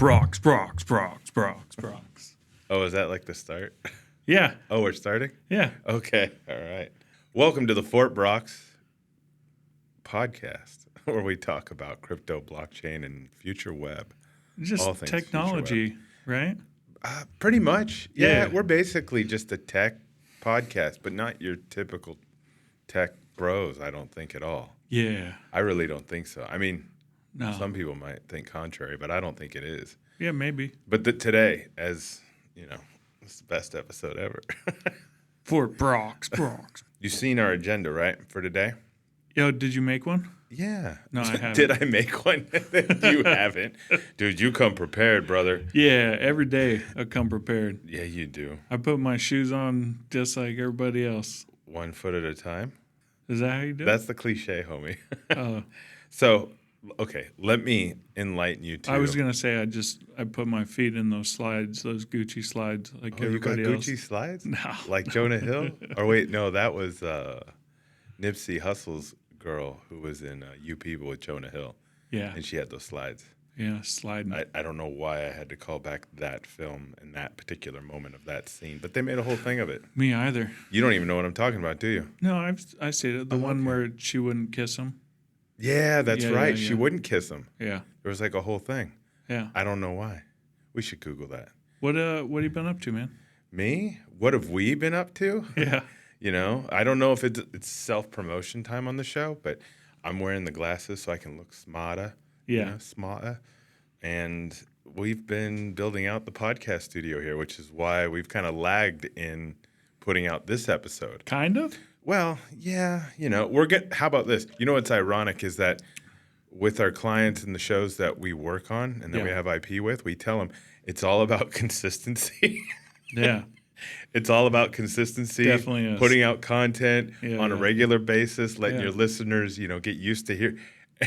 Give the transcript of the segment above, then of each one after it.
Brox, Brox, Brox, Brox, Brox. Oh, is that like the start? Yeah. Oh, we're starting? Yeah. Okay. All right. Welcome to the Fort Brox podcast, where we talk about crypto, blockchain, and future web. Just All things technology, right? Pretty much. Yeah, Yeah. we're basically just a tech podcast, but not your typical tech bros, I don't think at all. Yeah. I really don't think so. I mean, No. some people might think contrary, but I don't think it is. Yeah, maybe. But today, as you know, it's the best episode ever. Fort Brox, Brox. You've seen our agenda, right, for today? Yo, did you make one? Yeah. No, I haven't. Did I make one? You haven't. Dude, you come prepared, brother. Yeah, every day I come prepared. Yeah, you do. I put my shoes on just like everybody else. 1 foot at a time. Is that how you do it? That's the cliche, homie. Oh. So, okay, let me enlighten you too. I was going to say I put my feet in those slides, those Gucci slides like you got everybody else. Gucci slides? No. Like Jonah Hill? Or wait, no, that was Nipsey Hussle's girl who was in You People with Jonah Hill. Yeah. And she had those slides. Yeah, sliding. I don't know why I had to call back that film and that particular moment of that scene, but they made a whole thing of it. Me either. You don't even know what I'm talking about, do you? No, I see it. The one where she wouldn't kiss him. Yeah, that's Yeah, right. yeah, She yeah. wouldn't kiss him. Yeah. There was like a whole thing. Yeah. I don't know why. We should Google that. What have you been up to, man? Me? What have we been up to? Yeah. You know, I don't know if it's self-promotion time on the show, but I'm wearing the glasses so I can look smarter. Yeah. Smarter. And we've been building out the podcast studio here, which is why we've kind of lagged in putting out this episode. Kind of? Well, yeah, how about this? You know what's ironic is that with our clients and the shows that we work on and that we have IP with, we tell them it's all about consistency. Yeah. It's all about consistency. Definitely is. Putting out content on a yeah. regular basis, letting Yeah. your listeners, get used to hear.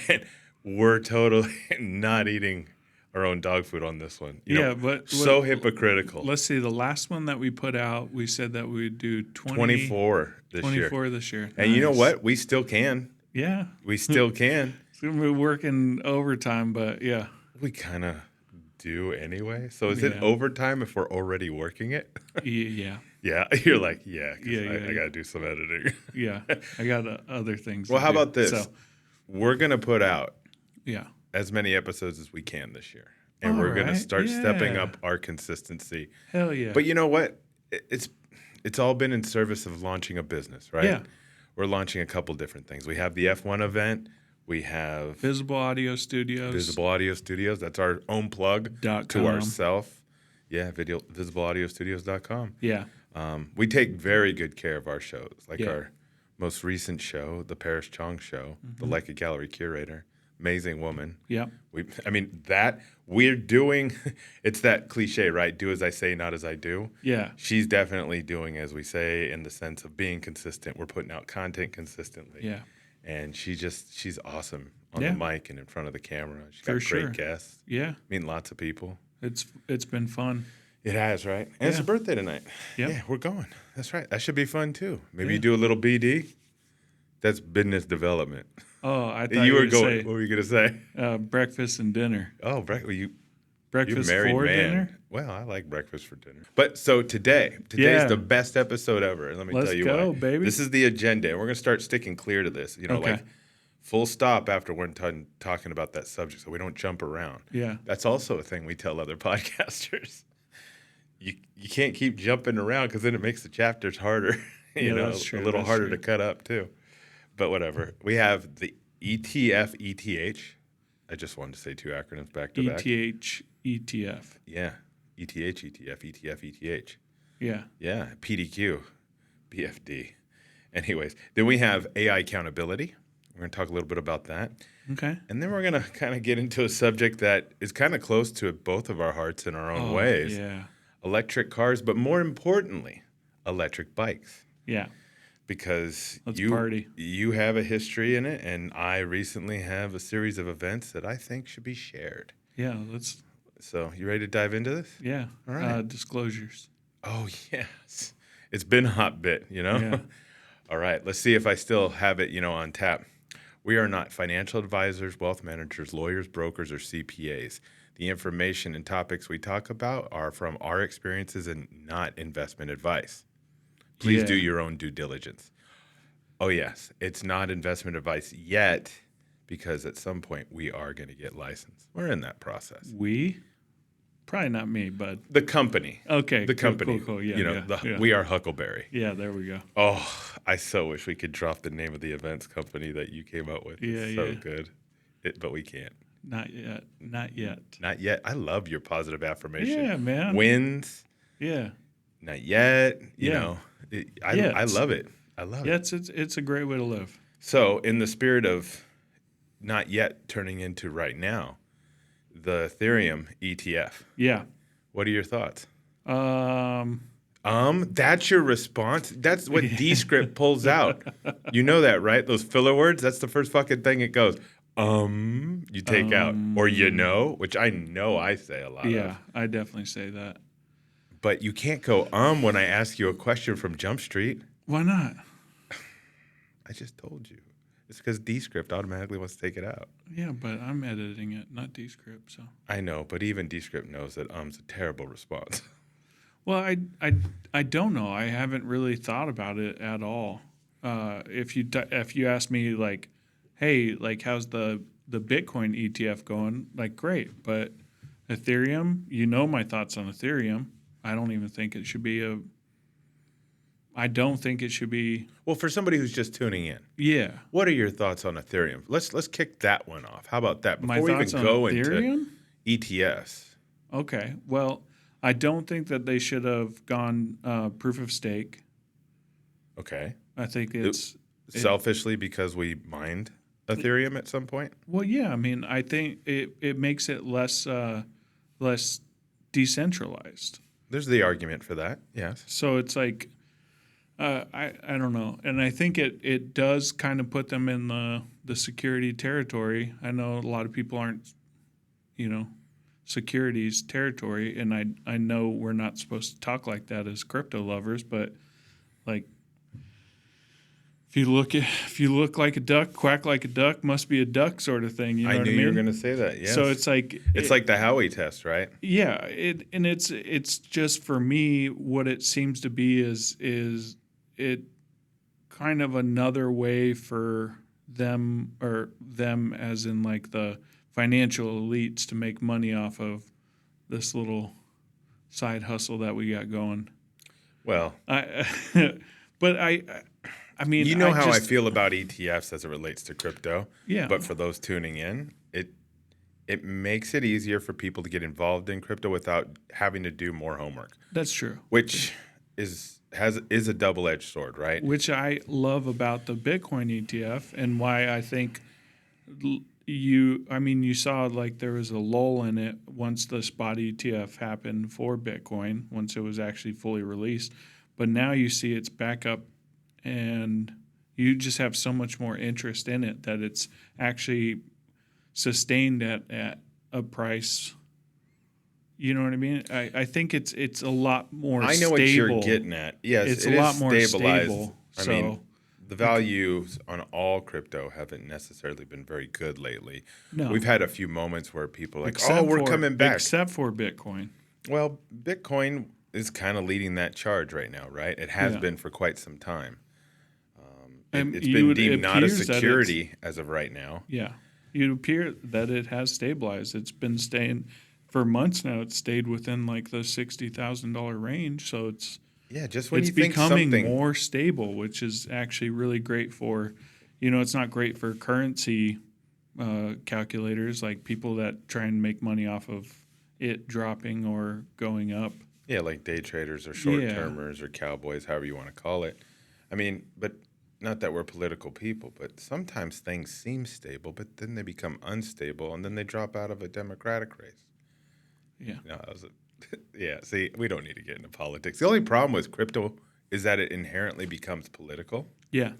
And we're totally not eating our own dog food on this one. But so hypocritical. Let's see. The last one that we put out, we said that we would do 24 this year. 24 this year. And you know Nice. what? We still can. Yeah. We still can. We're working overtime, but yeah. We kind of do anyway. So is it Yeah. overtime if we're already working it? Yeah. Yeah. You're like, yeah, 'cause Yeah, I got to do some editing. Yeah. I got other things. Well, to how do. about this? So, We're going to put out yeah. as many episodes as we can this year. And All we're going to right. start stepping Yeah. up our consistency. Hell yeah. But you know what? It's all been in service of launching a business, right? Yeah. We're launching a couple different things. We have the F1 event. We have Visible Audio Studios. Visible Audio Studios. That's our own plug .com. to ourself. Yeah, visibleaudiostudios.com. Yeah. We take very good care of our shows, like Yeah. our most recent show, the Paris Chong Show, the Leica Gallery curator, amazing woman. Yeah. We're doing, it's that cliche, right? Do as I say, not as I do. Yeah. She's definitely doing as we say in the sense of being consistent. We're putting out content consistently. Yeah. And she's awesome on Yeah. the mic and in front of the camera. She's got For great sure. guests, Yeah. meeting lots of people. It's been fun. It has, right? And it's Yeah. a birthday tonight. Yeah. Yeah, we're going. That's right. That should be fun too. Maybe Yeah. you do a little BD. That's business development. Oh, I thought You were were going. going What were you going to say? breakfast and dinner. Oh, you Breakfast married for man. dinner. Well, I like breakfast for dinner. But so today's Yeah. the best episode ever. And let me Let's tell you go, why. baby. This is the agenda, and we're going to start sticking clear to this. Okay. Like full stop after we're done talking about that subject, so we don't jump around. Yeah. That's also a thing we tell other podcasters. You can't keep jumping around because then it makes the chapters harder. That's true, a little that's harder true. to cut up too. But whatever. We have the ETF ETH. I just wanted to say two acronyms back to back. ETH ETF. Yeah. ETH ETF ETH. Yeah. Yeah. PDQ BFD. Anyways, then we have AI accountability. We're going to talk a little bit about that. Okay. And then we're going to kind of get into a subject that is kind of close to both of our hearts in our own ways. Yeah. Electric cars, but more importantly, electric bikes. Yeah. Because Let's party. you have a history in it, and I recently have a series of events that I think should be shared. Yeah. Let's. So you ready to dive into this? Yeah. All right. Disclosures. Oh, yes. It's been a hot bit, Yeah. All right. Let's see if I still have it, on tap. We are not financial advisors, wealth managers, lawyers, brokers, or CPAs. The information and topics we talk about are from our experiences and not investment advice. Please do your own due diligence. Oh, yes, it's not investment advice yet because at some point we are going to get licensed. We're in that process. We? Probably not me, but The company. okay. The company. Cool. Yeah, you know, we are Huckleberry. Yeah, there we go. Oh, I so wish we could drop the name of the events company that you came up with. Yeah, It's so good. But we can't. Not yet. Not yet. I love your positive affirmation. Yeah, man. Wins. Yeah. Not yet. You Yeah. know, I love it. I love it. Yeah, it's a great way to live. So, in the spirit of not yet turning into right now, the Ethereum ETF. Yeah. What are your thoughts? Um, That's your response? That's what Descript pulls out. You know that, right? Those filler words, that's the first fucking thing it goes. You take out. Or which I know I say a lot of. Yeah, I definitely say that. But you can't go when I ask you a question from Jump Street. Why not? I just told you. It's because Descript automatically wants to take it out. Yeah, but I'm editing it, not Descript, so. I know, but even Descript knows that a terrible response. Well, I don't know. I haven't really thought about it at all. If you ask me like, hey, like how's the Bitcoin ETF going? Like great, but Ethereum, you know my thoughts on Ethereum. I don't even think it should be I don't think it should be. Well, for somebody who's just tuning in, Yeah. what are your thoughts on Ethereum? Let's kick that one off. How about that? My Before we thoughts even on go Ethereum? into ETFs. Okay. Well, I don't think that they should have gone proof of stake. Okay. I think it's Selfishly because we mined Ethereum at some point? well, yeah. I mean, I think it makes it less decentralized. There's the argument for that, yes. So it's like I don't know, and I think it does kind of put them in the security territory. I know a lot of people aren't, securities territory, and I know we're not supposed to talk like that as crypto lovers, but like if you look like a duck, quack like a duck, must be a duck sort of thing. You know I what knew I mean? you were going to say that. Yes. So it's like it's like the Howey test, right? yeah, it's just for me what it seems to be is it kind of another way for them as in like the financial elites to make money off of this little side hustle that we got going. Well, I mean, you know how I feel about ETFs as it relates to crypto. Yeah. But for those tuning in, it makes it easier for people to get involved in crypto without having to do more homework. That's true. Which is a double-edged sword, right? Which I love about the Bitcoin ETF and why I think you saw like there was a lull in it once the spot ETF happened for Bitcoin, once it was actually fully released. But now you see it's back up and you just have so much more interest in it that it's actually sustained at a price. You know what I mean? I think it's a lot more stable. I know what you're getting at. Yes, it's it a lot is more stabilized. stable. I mean, the values on all crypto haven't necessarily been very good lately. No. We've had a few moments where people are like, we're coming back. Except for Bitcoin. Well, Bitcoin is kind of leading that charge right now, right? It has Yeah. been for quite some time. And It's been deemed not a appears that security as of right now. Yeah. It appears that it has stabilized. It's been staying for months now. It's stayed within like the $60,000 range. So it's Just when you think becoming something more stable, which is actually really great for, it's not great for currency calculators, like people that try and make money off of it dropping or going up. Yeah, like day traders or short-termers or cowboys, however you want to call it. I mean, but not that we're political people, but sometimes things seem stable, but then they become unstable, and then they drop out of a Democratic race. Yeah. See, we don't need to get into politics. The only problem with crypto is that it inherently becomes political. Yeah.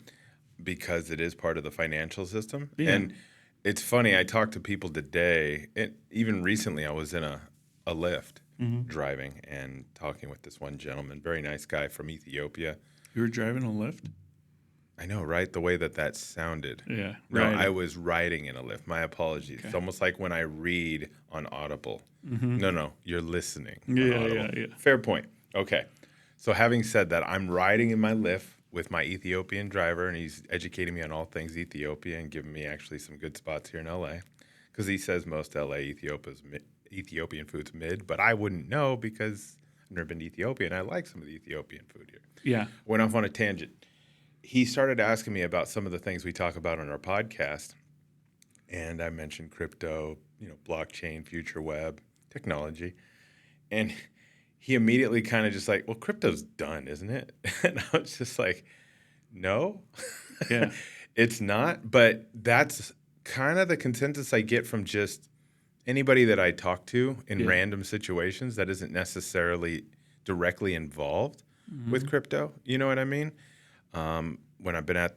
Because it is part of the financial system. Yeah. And it's funny, I talked to people today, and even recently I was in a Lyft driving and talking with this one gentleman, very nice guy from Ethiopia. You were driving a Lyft? I know, right? The way that sounded. Yeah. No, Right. I was riding in a lift. My apologies. It's almost like when I read on Audible. No, you're listening on Yeah. Audible. Yeah. Yeah. Fair point. Okay. So having said that, I'm riding in my lift with my Ethiopian driver, and he's educating me on all things Ethiopia and giving me actually some good spots here in LA. Because he says most LA Ethiopian food's mid, but I wouldn't know because I've never been to Ethiopia, and I like some of the Ethiopian food here. Yeah. Went off on a tangent. He started asking me about some of the things we talk about on our podcast, and I mentioned crypto, blockchain, future web, technology, and he immediately kind of just like, well, crypto's done, isn't it? And I was just like, no, Yeah. it's not. But that's kind of the consensus I get from just anybody that I talk to in random situations that isn't necessarily directly involved with crypto. You know what I mean? When I've been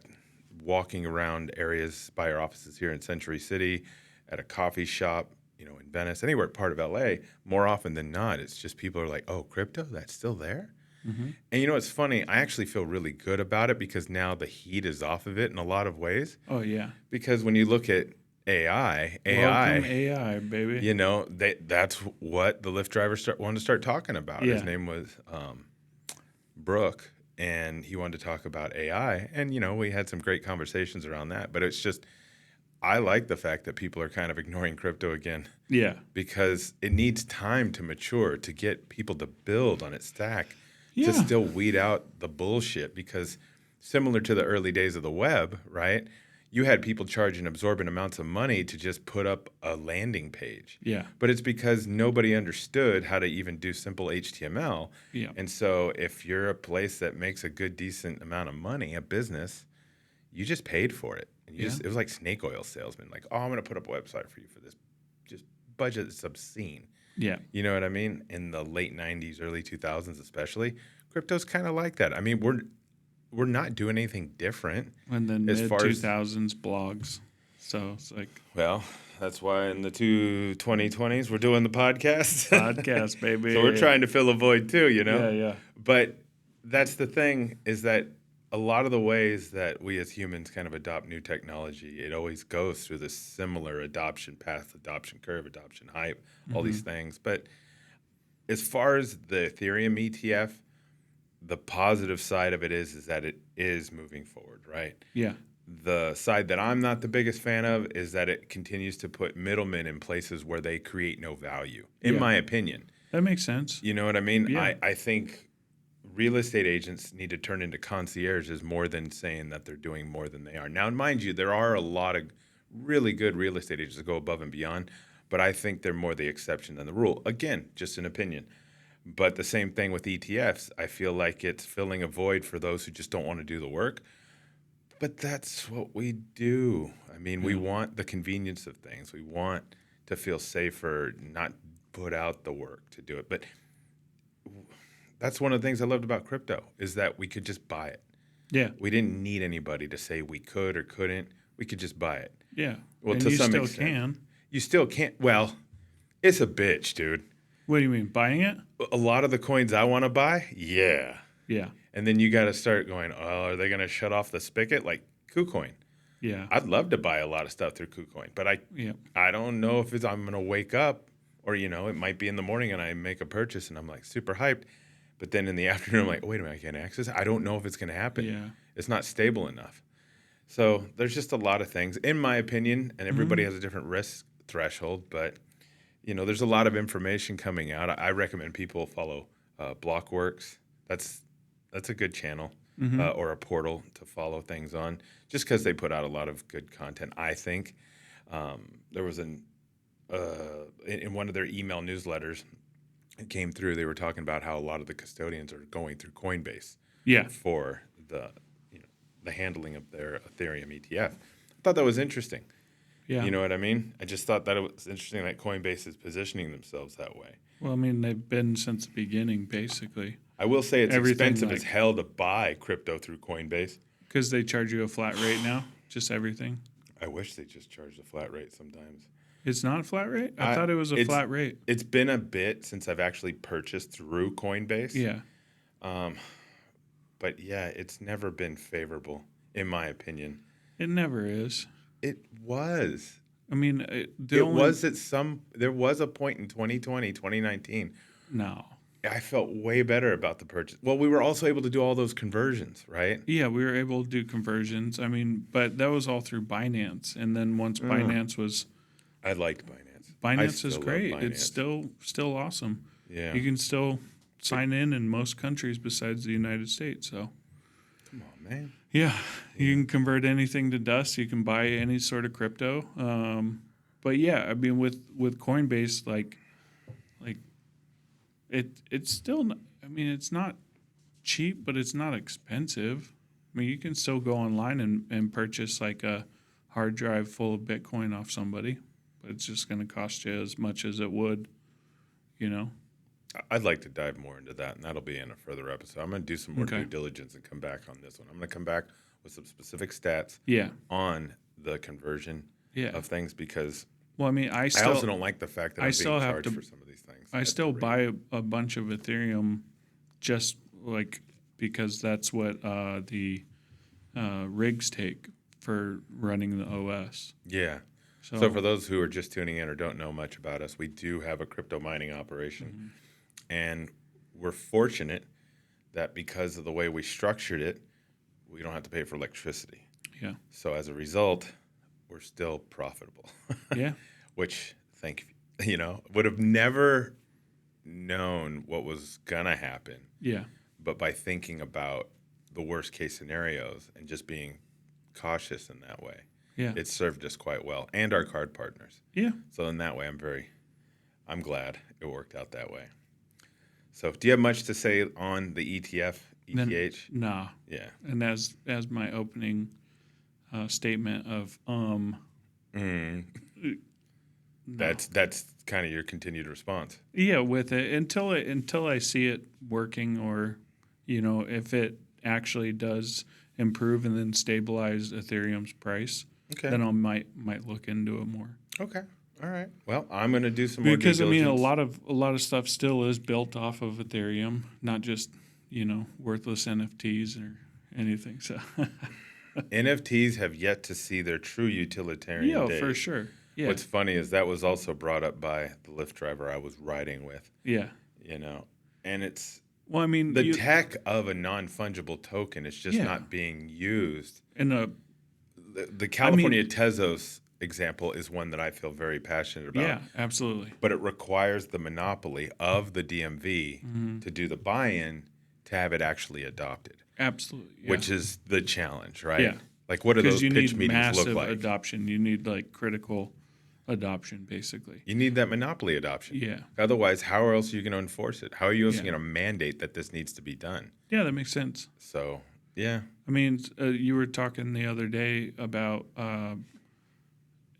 walking around areas by our offices here in Century City, at a coffee shop, in Venice, anywhere part of LA, more often than not, it's just people are like, oh, crypto, that's still there? And it's funny, I actually feel really good about it because now the heat is off of it in a lot of ways. Oh, yeah. Because when you look at AI, Welcome AI, baby. that's what the Lyft driver wanted to start talking about. Yeah. His name was Brooke, and he wanted to talk about AI. And, we had some great conversations around that. But it's just, I like the fact that people are kind of ignoring crypto again. Yeah. Because it needs time to mature, to get people to build on its stack, Yeah. to still weed out the bullshit. Because similar to the early days of the web, right? You had people charging absorbent amounts of money to just put up a landing page. Yeah. But it's because nobody understood how to even do simple HTML. Yeah. And so if you're a place that makes a good, decent amount of money, a business, you just paid for it. And it was like snake oil salesmen. Like, oh, I'm going to put up a website for you for this. Just budget is obscene. Yeah. You know what I mean? In the late 90s, early 2000s especially, crypto's kind of like that. I mean, we're not doing anything different. And then as far as mid-2000s blogs. So it's like... Well, that's why in the 2020s we're doing the podcast. Podcast, baby. So we're trying to fill a void too, Yeah, yeah. But that's the thing, is that a lot of the ways that we as humans kind of adopt new technology, it always goes through this similar adoption path, adoption curve, adoption hype, all these things. But as far as the Ethereum ETF, the positive side of it is that it is moving forward, right? Yeah. The side that I'm not the biggest fan of is that it continues to put middlemen in places where they create no value, in my opinion. That makes sense. You know what I mean? Yeah. I think real estate agents need to turn into concierges more than saying that they're doing more than they are. Now, mind you, there are a lot of really good real estate agents that go above and beyond, but I think they're more the exception than the rule. Again, just an opinion. But the same thing with ETFs. I feel like it's filling a void for those who just don't want to do the work. But that's what we do. I mean, we want the convenience of things. We want to feel safer, not put out the work to do it. But that's one of the things I loved about crypto, is that we could just buy it. Yeah. We didn't need anybody to say we could or couldn't. We could just buy it. Yeah. Well, and to you some still extent. can. You still can't. Well, it's a bitch, dude. What do you mean, buying it? A lot of the coins I want to buy, yeah. Yeah. And then you got to start going, oh, are they going to shut off the spigot? Like KuCoin. Yeah. I'd love to buy a lot of stuff through KuCoin, but I don't know if I'm going to wake up, or, it might be in the morning and I make a purchase and I'm like super hyped. But then in the afternoon, I'm like, wait a minute, I can't access it. I don't know if it's going to happen. Yeah. It's not stable enough. So there's just a lot of things, in my opinion, and everybody has a different risk threshold, but there's a lot of information coming out. I recommend people follow Blockworks. That's a good channel, or a portal to follow things on, just because they put out a lot of good content. I think there was in one of their email newsletters, it came through. They were talking about how a lot of the custodians are going through Coinbase, for the handling of their Ethereum ETF. I thought that was interesting. Yeah. You know what I mean? I just thought that it was interesting that Coinbase is positioning themselves that way. Well, I mean, they've been since the beginning, basically. I will say it's Everything expensive as hell to buy crypto through Coinbase. Because they charge you a flat rate now, just everything. I wish they just charged a flat rate sometimes. It's not a flat rate? I thought it was a flat rate. It's been a bit since I've actually purchased through Coinbase. Yeah. But yeah, it's never been favorable. in my opinion. It never is. It was. I mean, There was a point in 2020, 2019. No. I felt way better about the purchase. Well, we were also able to do all those conversions, right? Yeah, we were able to do conversions. I mean, but that was all through Binance. And then once Binance was, I liked Binance. Binance is love great. Binance. It's still awesome. Yeah. You can still sign in most countries besides the United States. So, Come on, man. yeah, you can convert anything to dust. You can buy any sort of crypto. But yeah, I mean, with Coinbase, like it's still. I mean, it's not cheap, but it's not expensive. I mean, you can still go online and purchase like a hard drive full of Bitcoin off somebody, but it's just going to cost you as much as it would, you know. I'd like to dive more into that, and that'll be in a further episode. I'm going to do some more Okay. due diligence and come back on this one. I'm going to come back with some specific stats Yeah, on the conversion yeah. of things because Well, I mean, I I also still don't like the fact that I I'm still being have charged to- for some of these things. I at still the rate. buy a bunch of Ethereum just like because that's what the rigs take for running the OS. Yeah. So, So for those who are just tuning in or don't know much about us, we do have a crypto mining operation. Mm-hmm. And we're fortunate that because of the way we structured it, we don't have to pay for electricity. yeah, So as a result, we're still profitable, yeah, which would have never known what was going to happen. yeah, But by thinking about the worst case scenarios and just being cautious in that way, yeah, it served us quite well and our card partners. yeah. So in that way, I'm glad it worked out that way. So do you have much to say on the ETF, Then- ETH? Nah, Yeah. and as my opening statement of Mm. no. That's kind of your continued response. Yeah, with it until I see it working, or if it actually does improve and then stabilize Ethereum's price, Okay. then I might look into it more. Okay. All right. Well, I'm going to do some more Because due I mean, diligence. a lot of stuff still is built off of Ethereum, not just worthless NFTs or anything. So NFTs have yet to see their true utilitarian yeah, days. for sure. Yeah, What's funny is that was also brought up by the Lyft driver I was riding with, yeah. and it's Well, I mean, the tech of a non-fungible token is just Yeah. not being used. in a The California Tezos example is one that I feel very passionate about. yeah, absolutely. But it requires the monopoly of the DMV Mm-hmm. to do the buy-in to have it actually adopted, Absolutely. Yeah. which is the challenge, right? Yeah. Like, what do those you pitch need meetings massive look like? adoption. You need like critical adoption, basically. You need that monopoly adoption. Yeah. Otherwise, how else are you going to enforce it? How are you also Yeah. going to mandate that this needs to be done? Yeah, that makes sense. So, yeah. I mean, you were talking the other day about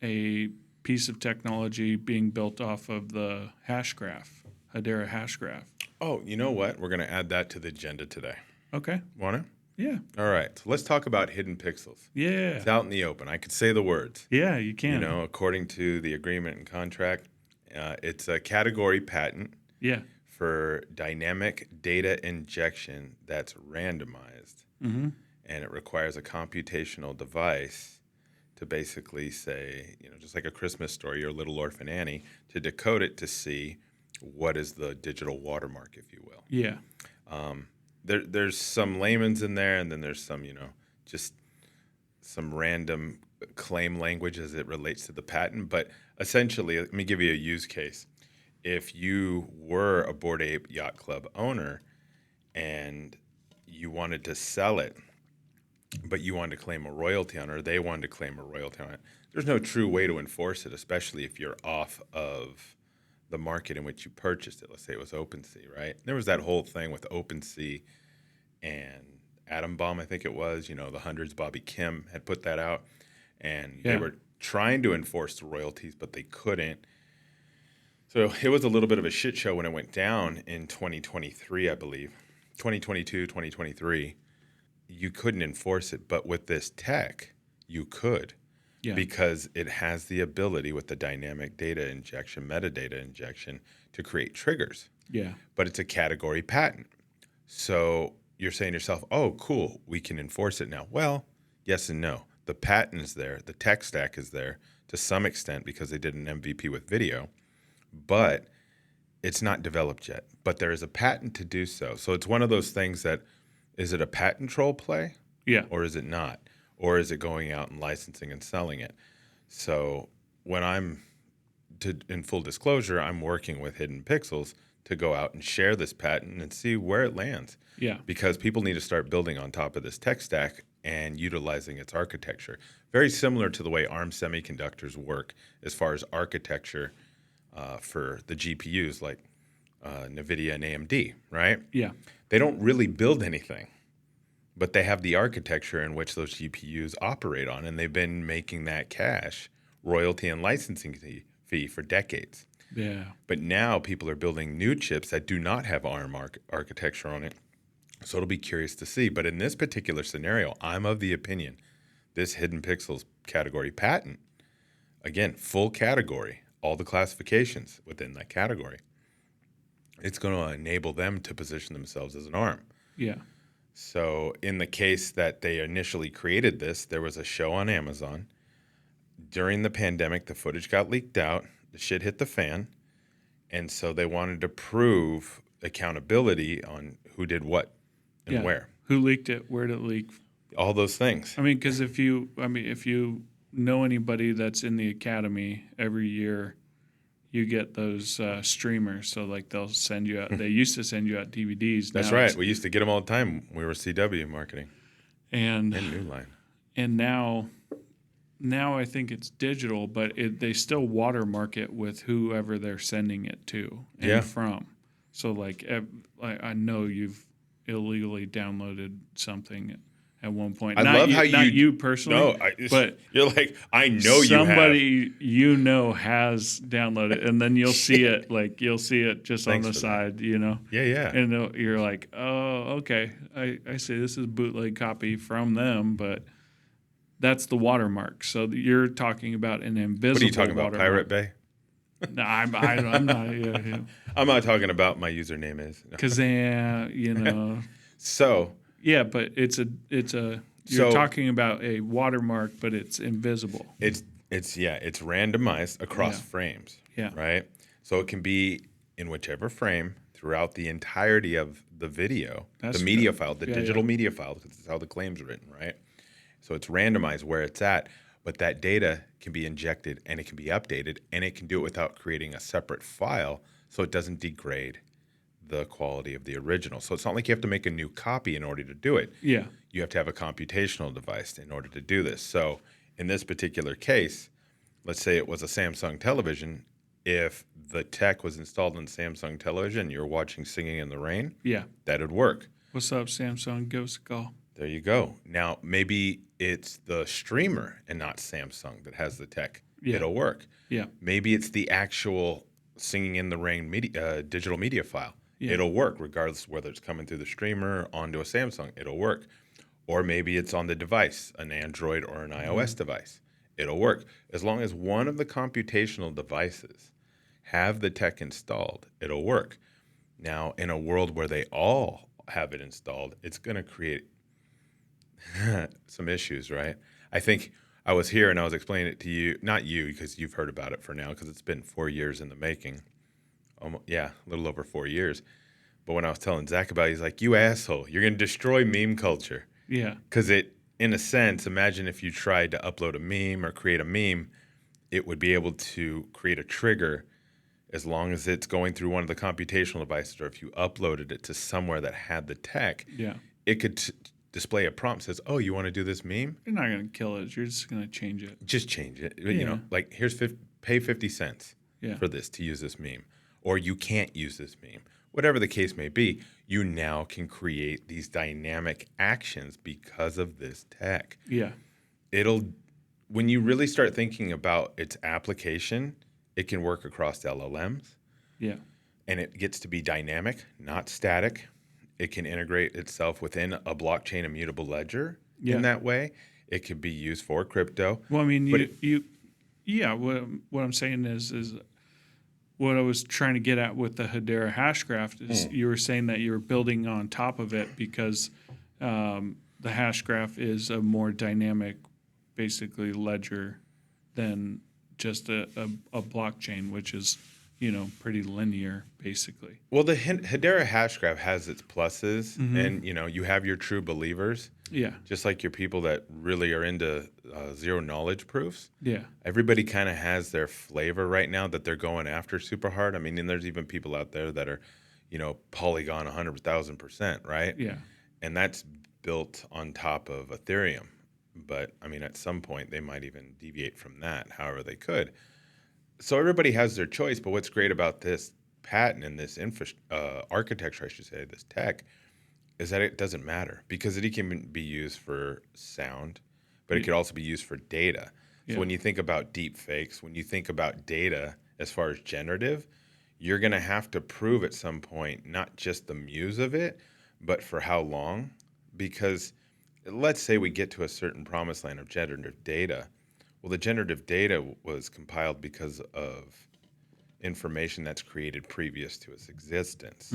a piece of technology being built off of the hash graph, Hedera hash graph. Oh, you know what? We're going to add that to the agenda today. Okay. Want to? Yeah. All right. So let's talk about hidden pixels. Yeah. It's out in the open. I could say the words. Yeah, you can. According to the agreement and contract, it's a category patent Yeah. for dynamic data injection that's randomized. Mm-hmm. And it requires a computational device to basically say, just like a Christmas story or Little Orphan Annie, to decode it to see what is the digital watermark, if you will. Yeah. There's some layman's in there, and then there's some, just some random claim language as it relates to the patent. But essentially, let me give you a use case. If you were a Bored Ape Yacht Club owner and you wanted to sell it, but you wanted to claim a royalty on it, or they wanted to claim a royalty on it, there's no true way to enforce it, especially if you're off of the market in which you purchased it. Let's say it was OpenSea, right? There was that whole thing with OpenSea and Atom Bomb, I think it was, the hundreds, Bobby Kim had put that out, and they Yeah. were trying to enforce the royalties, but they couldn't. So it was a little bit of a shit show when it went down in 2023, I believe. 2022, 2023. You couldn't enforce it, but with this tech, you could. Yeah. Because it has the ability with the dynamic data injection, metadata injection, to create triggers. Yeah. But it's a category patent. So you're saying to yourself, oh, cool, we can enforce it now. Well, Yes and no. The patent is there. The tech stack is there to some extent because they did an MVP with video, but it's not developed yet. But there is a patent to do so. So it's one of those things that, is it a patent troll play Yeah. or is it not? Or is it going out and licensing and selling it? So when in full disclosure, I'm working with Hidden Pixels to go out and share this patent and see where it lands. Yeah. Because people need to start building on top of this tech stack and utilizing its architecture. Very similar to the way ARM semiconductors work as far as architecture for the GPUs like NVIDIA and AMD, right? Yeah. They don't really build anything, but they have the architecture in which those GPUs operate on, and they've been making that cash, royalty, and licensing fee for decades. Yeah. But now people are building new chips that do not have ARM architecture on it. So it'll be curious to see. But in this particular scenario, I'm of the opinion this Hidden Pixels category patent, again, full category, all the classifications within that category, it's going to enable them to position themselves as an ARM. Yeah. So in the case that they initially created this, there was a show on Amazon. During the pandemic, the footage got leaked out. The shit hit the fan. And so they wanted to prove accountability on who did what and where. Who leaked it? Where did it leak? All those things. I mean, because if you know anybody that's in the academy, every year you get those streamers. So like they'll send you out. They used to send you out DVDs. That's now right. We used to get them all the time. We were CW marketing and New Line. And now I think it's digital, but they still watermark it with whoever they're sending it to and from. So like I know you've illegally downloaded something at one point. I love how not you personally. No, but you're like, I know you have. Somebody has downloaded, and then you'll see it. Like you'll see it just on the side, Yeah, yeah. And you're like, oh, okay. I see this is a bootleg copy from them, but that's the watermark. So you're talking about an invisible. What are you talking about? Watermark. Pirate Bay? No, I'm not. I'm not talking about my username is Kazan, So yeah, but it's a you're talking about a watermark, but it's invisible. It's randomized across frames. Yeah. Right. So it can be in whichever frame throughout the entirety of the video, the media file, the digital media file, because that's how the claim's written, right? So it's randomized where it's at. But that data can be injected and it can be updated, and it can do it without creating a separate file so it doesn't degrade the quality of the original. So it's not like you have to make a new copy in order to do it. Yeah. You have to have a computational device in order to do this. So in this particular case, let's say it was a Samsung television. If the tech was installed on Samsung television, you're watching Singing in the Rain, that would work. What's up, Samsung? Give us a call. There you go. Now, maybe it's the streamer and not Samsung that has the tech. Yeah. It'll work. Yeah. Maybe it's the actual Singing in the Rain digital media file. Yeah. It'll work regardless of whether it's coming through the streamer or onto a Samsung. It'll work. Or maybe it's on the device, an Android or an iOS device. It'll work. As long as one of the computational devices have the tech installed, it'll work. Now, in a world where they all have it installed, it's going to create some issues, right? I think I was here and I was explaining it to you, not you because you've heard about it for now because it's been 4 years in the making. A little over 4 years. But when I was telling Zach about it, he's like, you asshole, you're going to destroy meme culture. Yeah. Because it, in a sense, imagine if you tried to upload a meme or create a meme, it would be able to create a trigger as long as it's going through one of the computational devices, or if you uploaded it to somewhere that had the tech, it could display a prompt that says, oh, you want to do this meme? You're not going to kill it. You're just going to change it. Just change it. You know, like here's pay 50 cents for this to use this meme. Or you can't use this meme. Whatever the case may be, you now can create these dynamic actions because of this tech. Yeah. When you really start thinking about its application, it can work across LLMs. Yeah. And it gets to be dynamic, not static. It can integrate itself within a blockchain immutable ledger in that way. It could be used for crypto. Well, I mean, what I'm saying is what I was trying to get at with the Hedera Hashgraph is you were saying that you were building on top of it because the hash graph is a more dynamic, basically, ledger than just a blockchain, which is, pretty linear, basically. Well, the Hedera hash graph has its pluses, and you have your true believers, Yeah. just like your people that really are into zero knowledge proofs. Yeah. Everybody kind of has their flavor right now that they're going after super hard. I mean, and there's even people out there that are, Polygon 100,000%, right? Yeah. And that's built on top of Ethereum. But I mean, at some point, they might even deviate from that, however they could. So everybody has their choice. But what's great about this patent and this architecture, I should say, this tech, is that it doesn't matter because it can be used for sound, but it could also be used for data. So Yeah. when you think about deep fakes, when you think about data as far as generative, you're going to have to prove at some point not just the muse of it, but for how long. Because let's say we get to a certain promised land of generative data. Well, the generative data was compiled because of information that's created previous to its existence.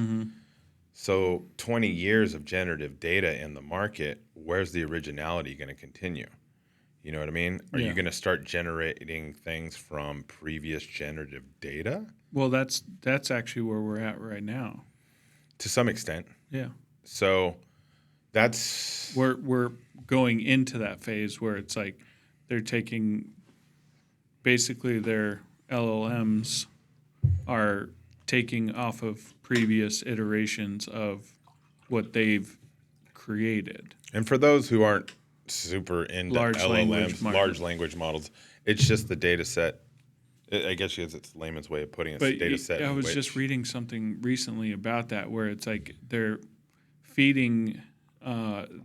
So 20 years of generative data in the market, where's the originality going to continue? You know what I mean? Are you going to start generating things from previous generative data? Well, that's actually where we're at right now. To some extent. Yeah. So that's We're going into that phase where it's like they're taking basically their LLMs are taking off of previous iterations of what they've created. And for those who aren't super into Large language LLMs, model. large language models, it's just the data set. I guess it's layman's way of putting it. But Data set. I was just reading something recently about that where it's like they're feeding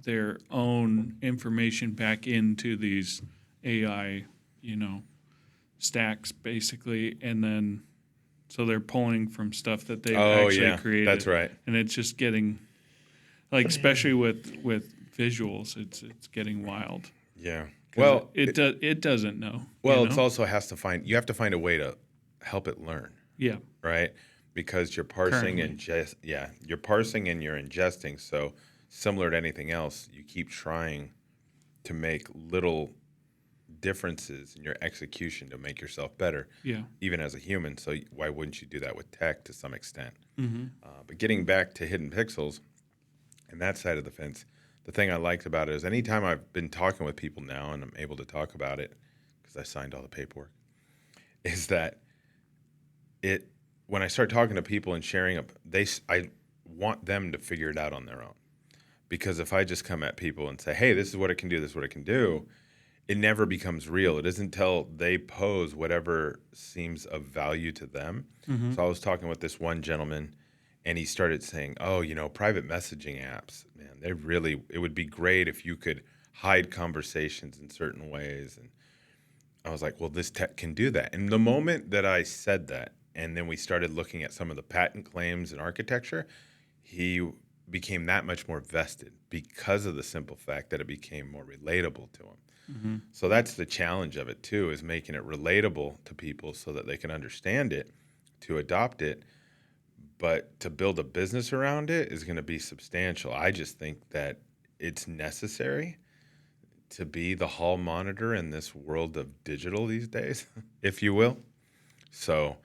their own information back into these AI, stacks basically, and then so they're pulling from stuff that they've actually created. That's right. And it's just getting like, especially with visuals, it's getting wild. Yeah. 'Cause Well, it doesn't know. Well, it's also you have to find a way to help it learn, yeah. right? Because you're parsing you're parsing and you're ingesting. So similar to anything else, you keep trying to make little differences in your execution to make yourself better, Yeah. even as a human. So why wouldn't you do that with tech to some extent? Mm-hmm. But getting back to hidden pixels and that side of the fence, the thing I liked about it is anytime I've been talking with people now and I'm able to talk about it because I signed all the paperwork, is that when I start talking to people and sharing up, I want them to figure it out on their own. Because if I just come at people and say, hey, this is what it can do, this is what it can do, it never becomes real. It isn't until they pose whatever seems of value to them. Mm-hmm. So I was talking with this one gentleman, and he started saying, oh, private messaging apps, man, it would be great if you could hide conversations in certain ways. And I was like, well, this tech can do that. And the moment that I said that, and then we started looking at some of the patent claims and architecture, he became that much more vested because of the simple fact that it became more relatable to him. Mm-hmm. So that's the challenge of it too, is making it relatable to people so that they can understand it, to adopt it. But to build a business around it is going to be substantial. I just think that it's necessary to be the hall monitor in this world of digital these days, if you will. So,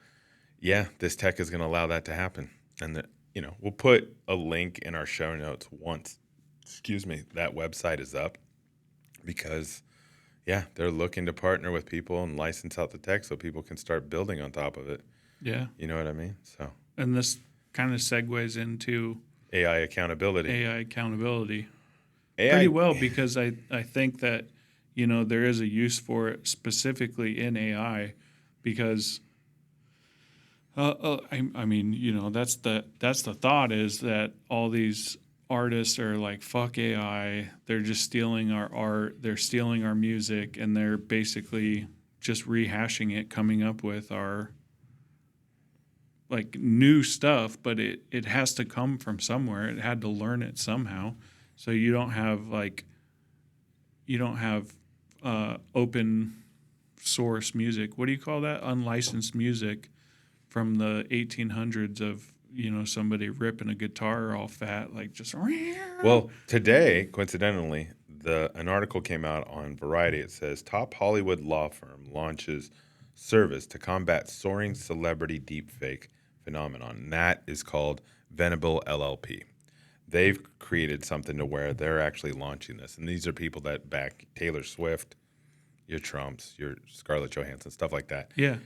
yeah, this tech is going to allow that to happen. And, we'll put a link in our show notes once, that website is up because, yeah, they're looking to partner with people and license out the tech so people can start building on top of it. Yeah. You know what I mean? So. And this kind of segues into AI accountability. Pretty well, because I think that, there is a use for it specifically in AI because, I mean, that's the thought is that all these artists are like, fuck AI. They're just stealing our art. They're stealing our music, and they're basically just rehashing it, coming up with our like new stuff, but it has to come from somewhere. It had to learn it somehow. So you don't have open source music. What do you call that? Unlicensed music from the 1800s of somebody ripping a guitar all fat, like just. Well, today, coincidentally, an article came out on Variety. It says top Hollywood law firm launches service to combat soaring celebrity deepfake phenomenon. And that is called Venable LLP. They've created something to where they're actually launching this, and these are people that back Taylor Swift, your Trumps, your Scarlett Johansson, stuff like that. Yeah.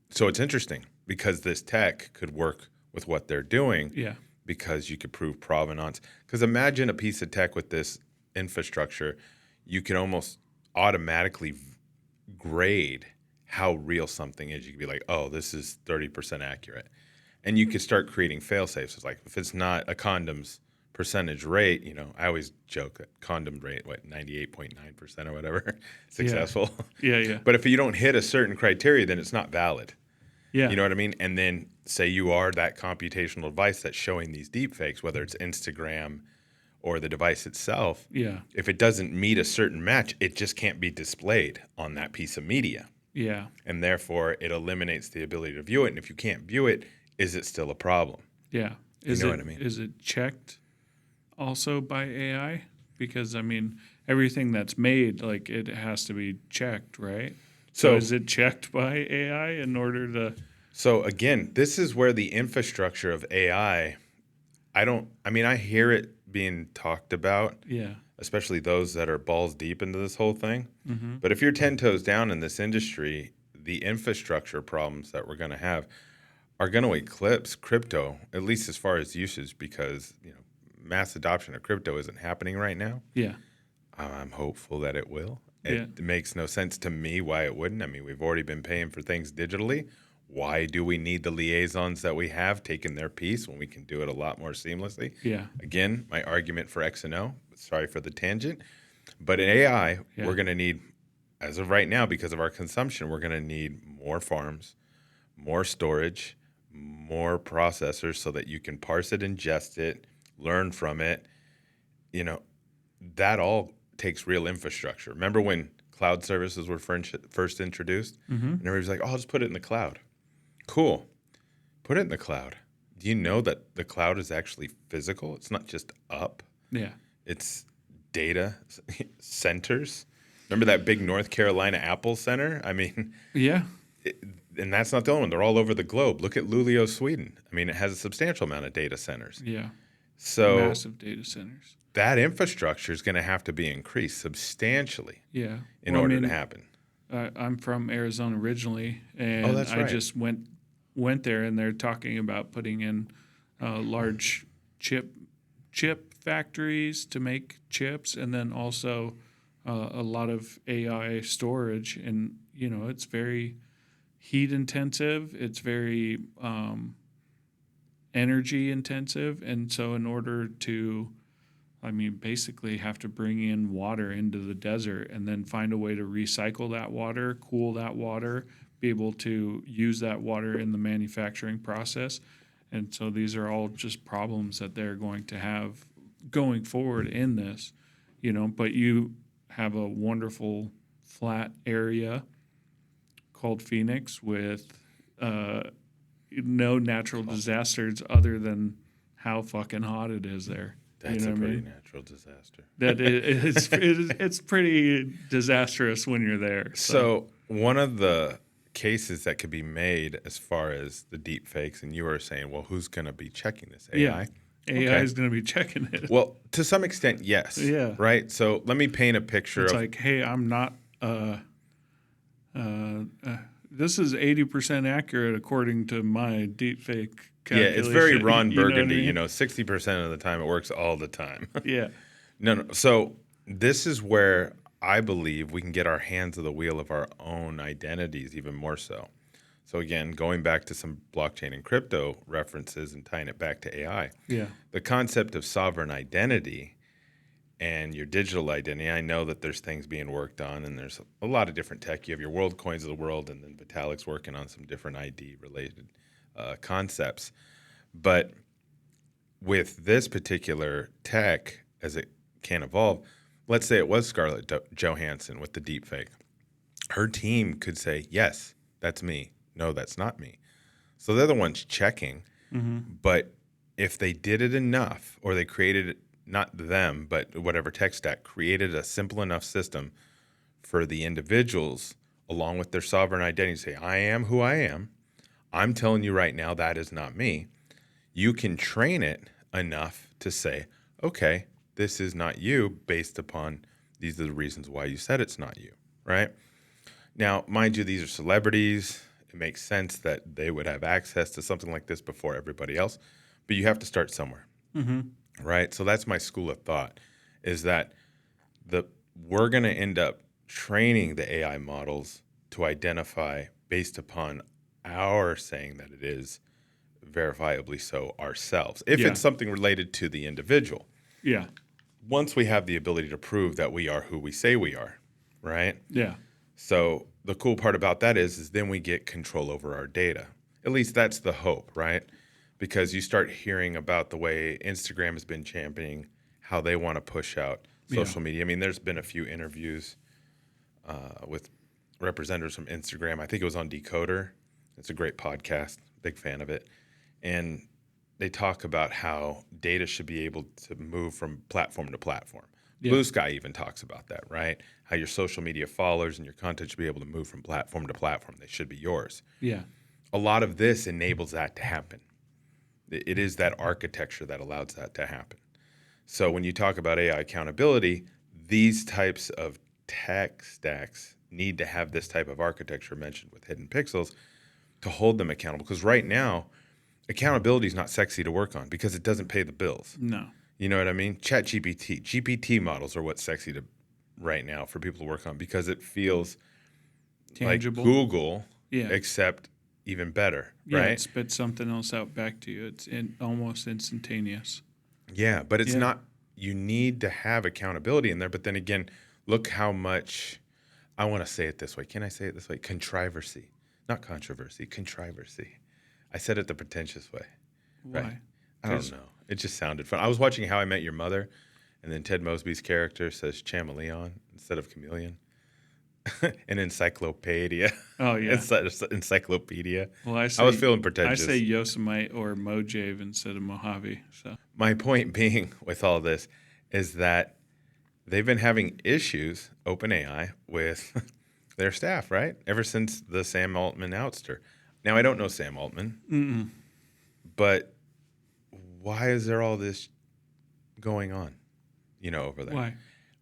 So it's interesting because this tech could work with what they're doing. Yeah. Because you could prove provenance. Because imagine a piece of tech with this infrastructure, you can almost automatically grade how real something is. You could be like, oh, this is 30% accurate. And you could start creating fail safes. It's like, if it's not a condom's percentage rate, I always joke that condom rate, 98.9% or whatever, successful. Yeah. But if you don't hit a certain criteria, then it's not valid. Yeah. You know what I mean? And then say you are that computational device that's showing these deep fakes, whether it's Instagram or the device itself. Yeah. If it doesn't meet a certain match, it just can't be displayed on that piece of media. Yeah. And therefore, it eliminates the ability to view it. And if you can't view it, is it still a problem? Yeah. What I mean? Is it checked also by AI? Because, everything that's made, like, it has to be checked, right? So is it checked by AI in order to? So again, this is where the infrastructure of AI, I hear it being talked about, Yeah. especially those that are balls deep into this whole thing. Mm-hmm. But if you're 10 toes down in this industry, the infrastructure problems that we're going to have are going to eclipse crypto, at least as far as usage, because mass adoption of crypto isn't happening right now. Yeah. I'm hopeful that it will. It Yeah. makes no sense to me why it wouldn't. We've already been paying for things digitally. Why do we need the liaisons that we have taking their piece when we can do it a lot more seamlessly? Yeah. Again, my argument for X and O, sorry for the tangent, but in AI, we're going to need, as of right now, because of our consumption, we're going to need more farms, more storage, more processors so that you can parse it, ingest it, learn from it. That all takes real infrastructure. Remember when cloud services were first introduced? Mm-hmm. And everybody's like, oh, I'll just put it in the cloud. Cool. Put it in the cloud. Do you know that the cloud is actually physical? It's not just up. Yeah. It's data centers. Remember that big North Carolina Apple Center? Yeah. And that's not the only one. They're all over the globe. Look at Luleå, Sweden. It has a substantial amount of data centers. Yeah. So massive data centers. That infrastructure is going to have to be increased substantially. Yeah. In order to happen. I'm from Arizona originally, and that's right. I just went there, and they're talking about putting in large chip factories to make chips, and then also a lot of AI storage. And it's very heat intensive. It's very energy intensive, and so in order to basically have to bring in water into the desert and then find a way to recycle that water, cool that water, be able to use that water in the manufacturing process. And so these are all just problems that they're going to have going forward in this, but you have a wonderful flat area called Phoenix with no natural disasters other than how fucking hot it is there. That's a pretty natural disaster. That it's pretty disastrous when you're there. So one of the cases that could be made as far as the deep fakes, and you were saying, well, who's going to be checking this? AI? Yeah. AI is going to be checking it. Well, to some extent, yes. Yeah. Right? So let me paint a picture it's of... like, hey, I'm not... this is 80% accurate according to my deep fake calculation. Yeah, it's very Ron Burgundy. 60% of the time it works all the time. Yeah. No. So this is where I believe we can get our hands on the wheel of our own identities even more so. So again, going back to some blockchain and crypto references and tying it back to AI. Yeah. The concept of sovereign identity and your digital identity, I know that there's things being worked on, and there's a lot of different tech. You have your world coins of the world, and then Vitalik's working on some different ID-related concepts. But with this particular tech, as it can evolve, let's say it was Scarlett Johansson with the deepfake. Her team could say, yes, that's me. No, that's not me. So they're the ones checking. But if they did it enough, or they created it, not them, but whatever tech stack created a simple enough system for the individuals, along with their sovereign identity, to say, I am who I am. I'm telling you right now, that is not me. You can train it enough to say, okay, this is not you based upon these are the reasons why you said it's not you, right? Now, mind you, these are celebrities. It makes sense that they would have access to something like this before everybody else, but you have to start somewhere, right? So that's my school of thought, is that we're going to end up training the AI models to identify based upon our saying that it is verifiably so ourselves, if it's something related to the individual. Yeah. Once we have the ability to prove that we are who we say we are, right? Yeah. So the cool part about that is then we get control over our data. At least that's the hope, right? Because you start hearing about the way Instagram has been championing how they want to push out social media. I mean, there's been a few interviews with representatives from Instagram. I think it was on Decoder. It's a great podcast. Big fan of it. And they talk about how data should be able to move from platform to platform. Yeah. Blue Sky even talks about that, right? How your social media followers and your content should be able to move from platform to platform. They should be yours. Yeah. A lot of this enables that to happen. It is that architecture that allows that to happen. So when you talk about AI accountability, these types of tech stacks need to have this type of architecture mentioned with hidden pixels to hold them accountable. Because right now, accountability is not sexy to work on because it doesn't pay the bills. No. You know what I mean? GPT models are what's sexy to right now for people to work on because it feels tangible, like Google, except even better, right? It spits something else out back to you. It's almost instantaneous. Yeah, but it's not. You need to have accountability in there. But then again, look how much. I want to say it this way. Can I say it this way? Controversy, not controversy. Controversy. I said it the pretentious way. Why? Right? I don't know. It just sounded fun. I was watching How I Met Your Mother, and then Ted Mosby's character says chameleon instead of chameleon. An encyclopedia. Oh, yeah. Encyclopedia. Well, I was feeling pretentious. I say Yosemite or Mojave instead of Mojave. So my point being with all this is that they've been having issues, OpenAI, with their staff, right? Ever since the Sam Altman ouster. Now, I don't know Sam Altman, but why is there all this going on, over there? Why?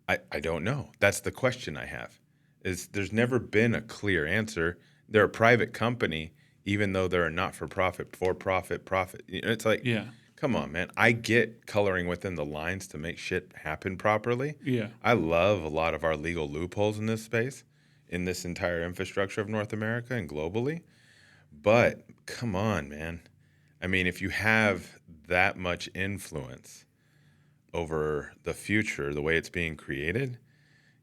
I don't know. That's the question I have. There's never been a clear answer. They're a private company, even though they're a not-for-profit, profit. It's like, come on, man. I get coloring within the lines to make shit happen properly. Yeah. I love a lot of our legal loopholes in this space, in this entire infrastructure of North America and globally. But come on, man. I mean, if you have that much influence over the future, the way it's being created,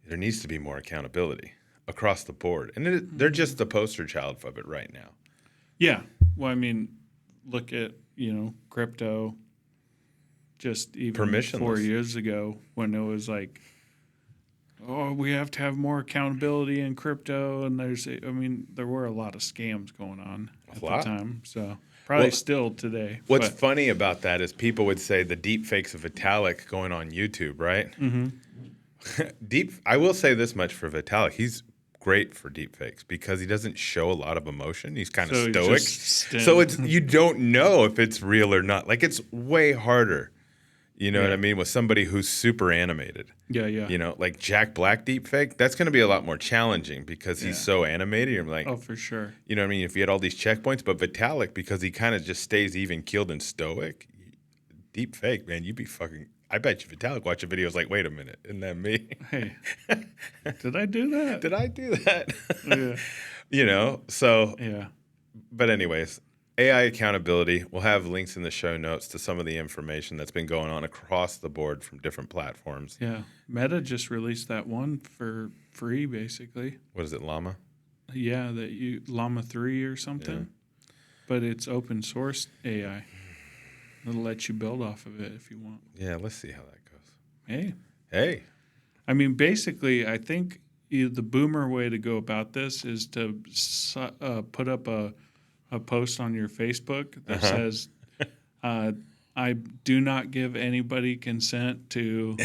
there needs to be more accountability across the board. And they're just the poster child of it right now. Yeah. Well, I mean, look at, crypto just even 4 years ago when it was like, oh, we have to have more accountability in crypto. And there were a lot of scams going on at the time. So probably still today. What's funny about that is people would say the deep fakes of Vitalik going on YouTube, right? Mm-hmm. I will say this much for Vitalik. He's great for deep fakes because he doesn't show a lot of emotion. He's kind of stoic. So you don't know if it's real or not. Like, it's way harder. You know what I mean? With somebody who's super animated. Yeah. Like Jack Black deepfake, that's going to be a lot more challenging because he's so animated. You're like, oh, for sure. You know what I mean? If you had all these checkpoints, but Vitalik, because he kind of just stays even keeled and stoic, deepfake, man, you'd be fucking. I bet you Vitalik watching videos like, wait a minute, isn't that me? Hey, did I do that? Did I do that? Yeah. So. Yeah. But anyways. AI accountability, we'll have links in the show notes to some of the information that's been going on across the board from different platforms. Yeah. Meta just released that one for free, basically. What is it, Llama? Yeah, Llama 3 or something. Yeah. But it's open source AI. It'll let you build off of it if you want. Yeah, let's see how that goes. Hey. I mean, basically, I think the boomer way to go about this is to put up a post on your Facebook that says, I do not give anybody consent to,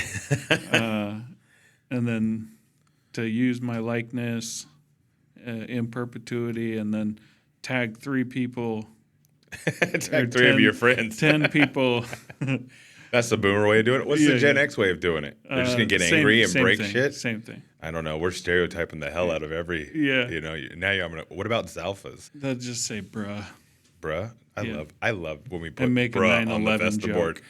and then to use my likeness in perpetuity, and then tag 3 people. Tag 3 of your friends. 10 people. That's the boomer way of doing it. What's the Gen X way of doing it? They're just going to get angry and break shit? Same thing. I don't know. We're stereotyping the hell out of every, now I'm going to, what about Zalphas? They'll just say, bruh. Bruh? I love when we put And make bruh a on the 9/11 Vesta board. joke.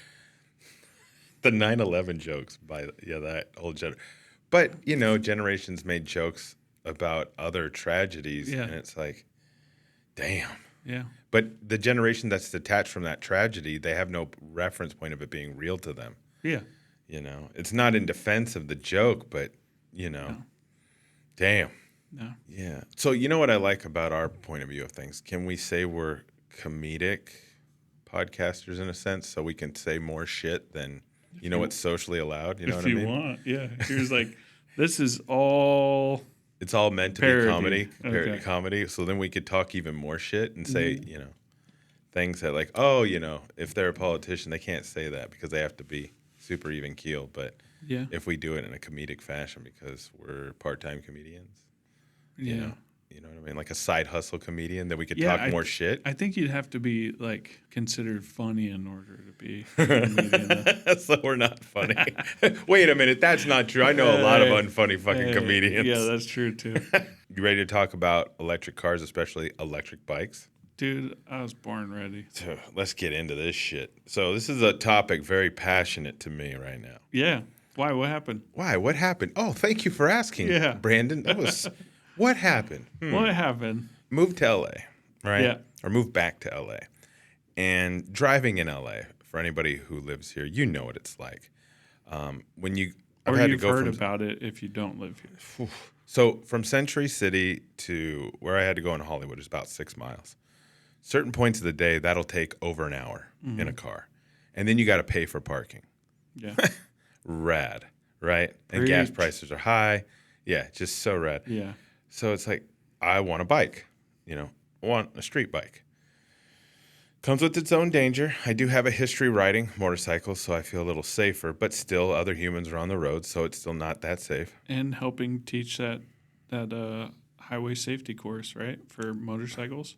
The 9/11 jokes that whole But, generations made jokes about other tragedies. Yeah. And it's like, damn. Yeah. But the generation that's detached from that tragedy, they have no reference point of it being real to them. Yeah. It's not in defense of the joke, but, damn. No. Yeah. So you know what I like about our point of view of things? Can we say we're comedic podcasters in a sense, so we can say more shit than what's socially allowed? You know what I mean? If you want, yeah. Here's this is all. It's all meant to parody. be comedy, Okay. comedy. So then we could talk even more shit and say, things that like, oh, if they're a politician, they can't say that because they have to be super even keel. But if we do it in a comedic fashion because we're part-time comedians, you know what I mean? Like a side hustle comedian, that we could talk more shit. I think you'd have to be considered funny in order to be a comedian. So we're not funny. Wait a minute, that's not true. I know a lot of unfunny fucking comedians. Yeah, that's true too. You ready to talk about electric cars, especially electric bikes? Dude, I was born ready. So let's get into this shit. So this is a topic very passionate to me right now. Yeah. Why? What happened? Why? What happened? Oh, thank you for asking, Brandon. That was... What happened? What happened? Moved to LA, right? Yeah. Or moved back to LA. And driving in LA, for anybody who lives here, you know what it's like. When you... You've heard about it if you don't live here. So from Century City to where I had to go in Hollywood is about 6 miles. Certain points of the day, that'll take over an hour in a car. And then you got to pay for parking. Yeah. Rad, right? And gas prices are high. Yeah, just so rad. Yeah. So it's like, I want a bike, I want a street bike. Comes with its own danger. I do have a history riding motorcycles, so I feel a little safer, but still other humans are on the road, so it's still not that safe. And helping teach that highway safety course, right, for motorcycles.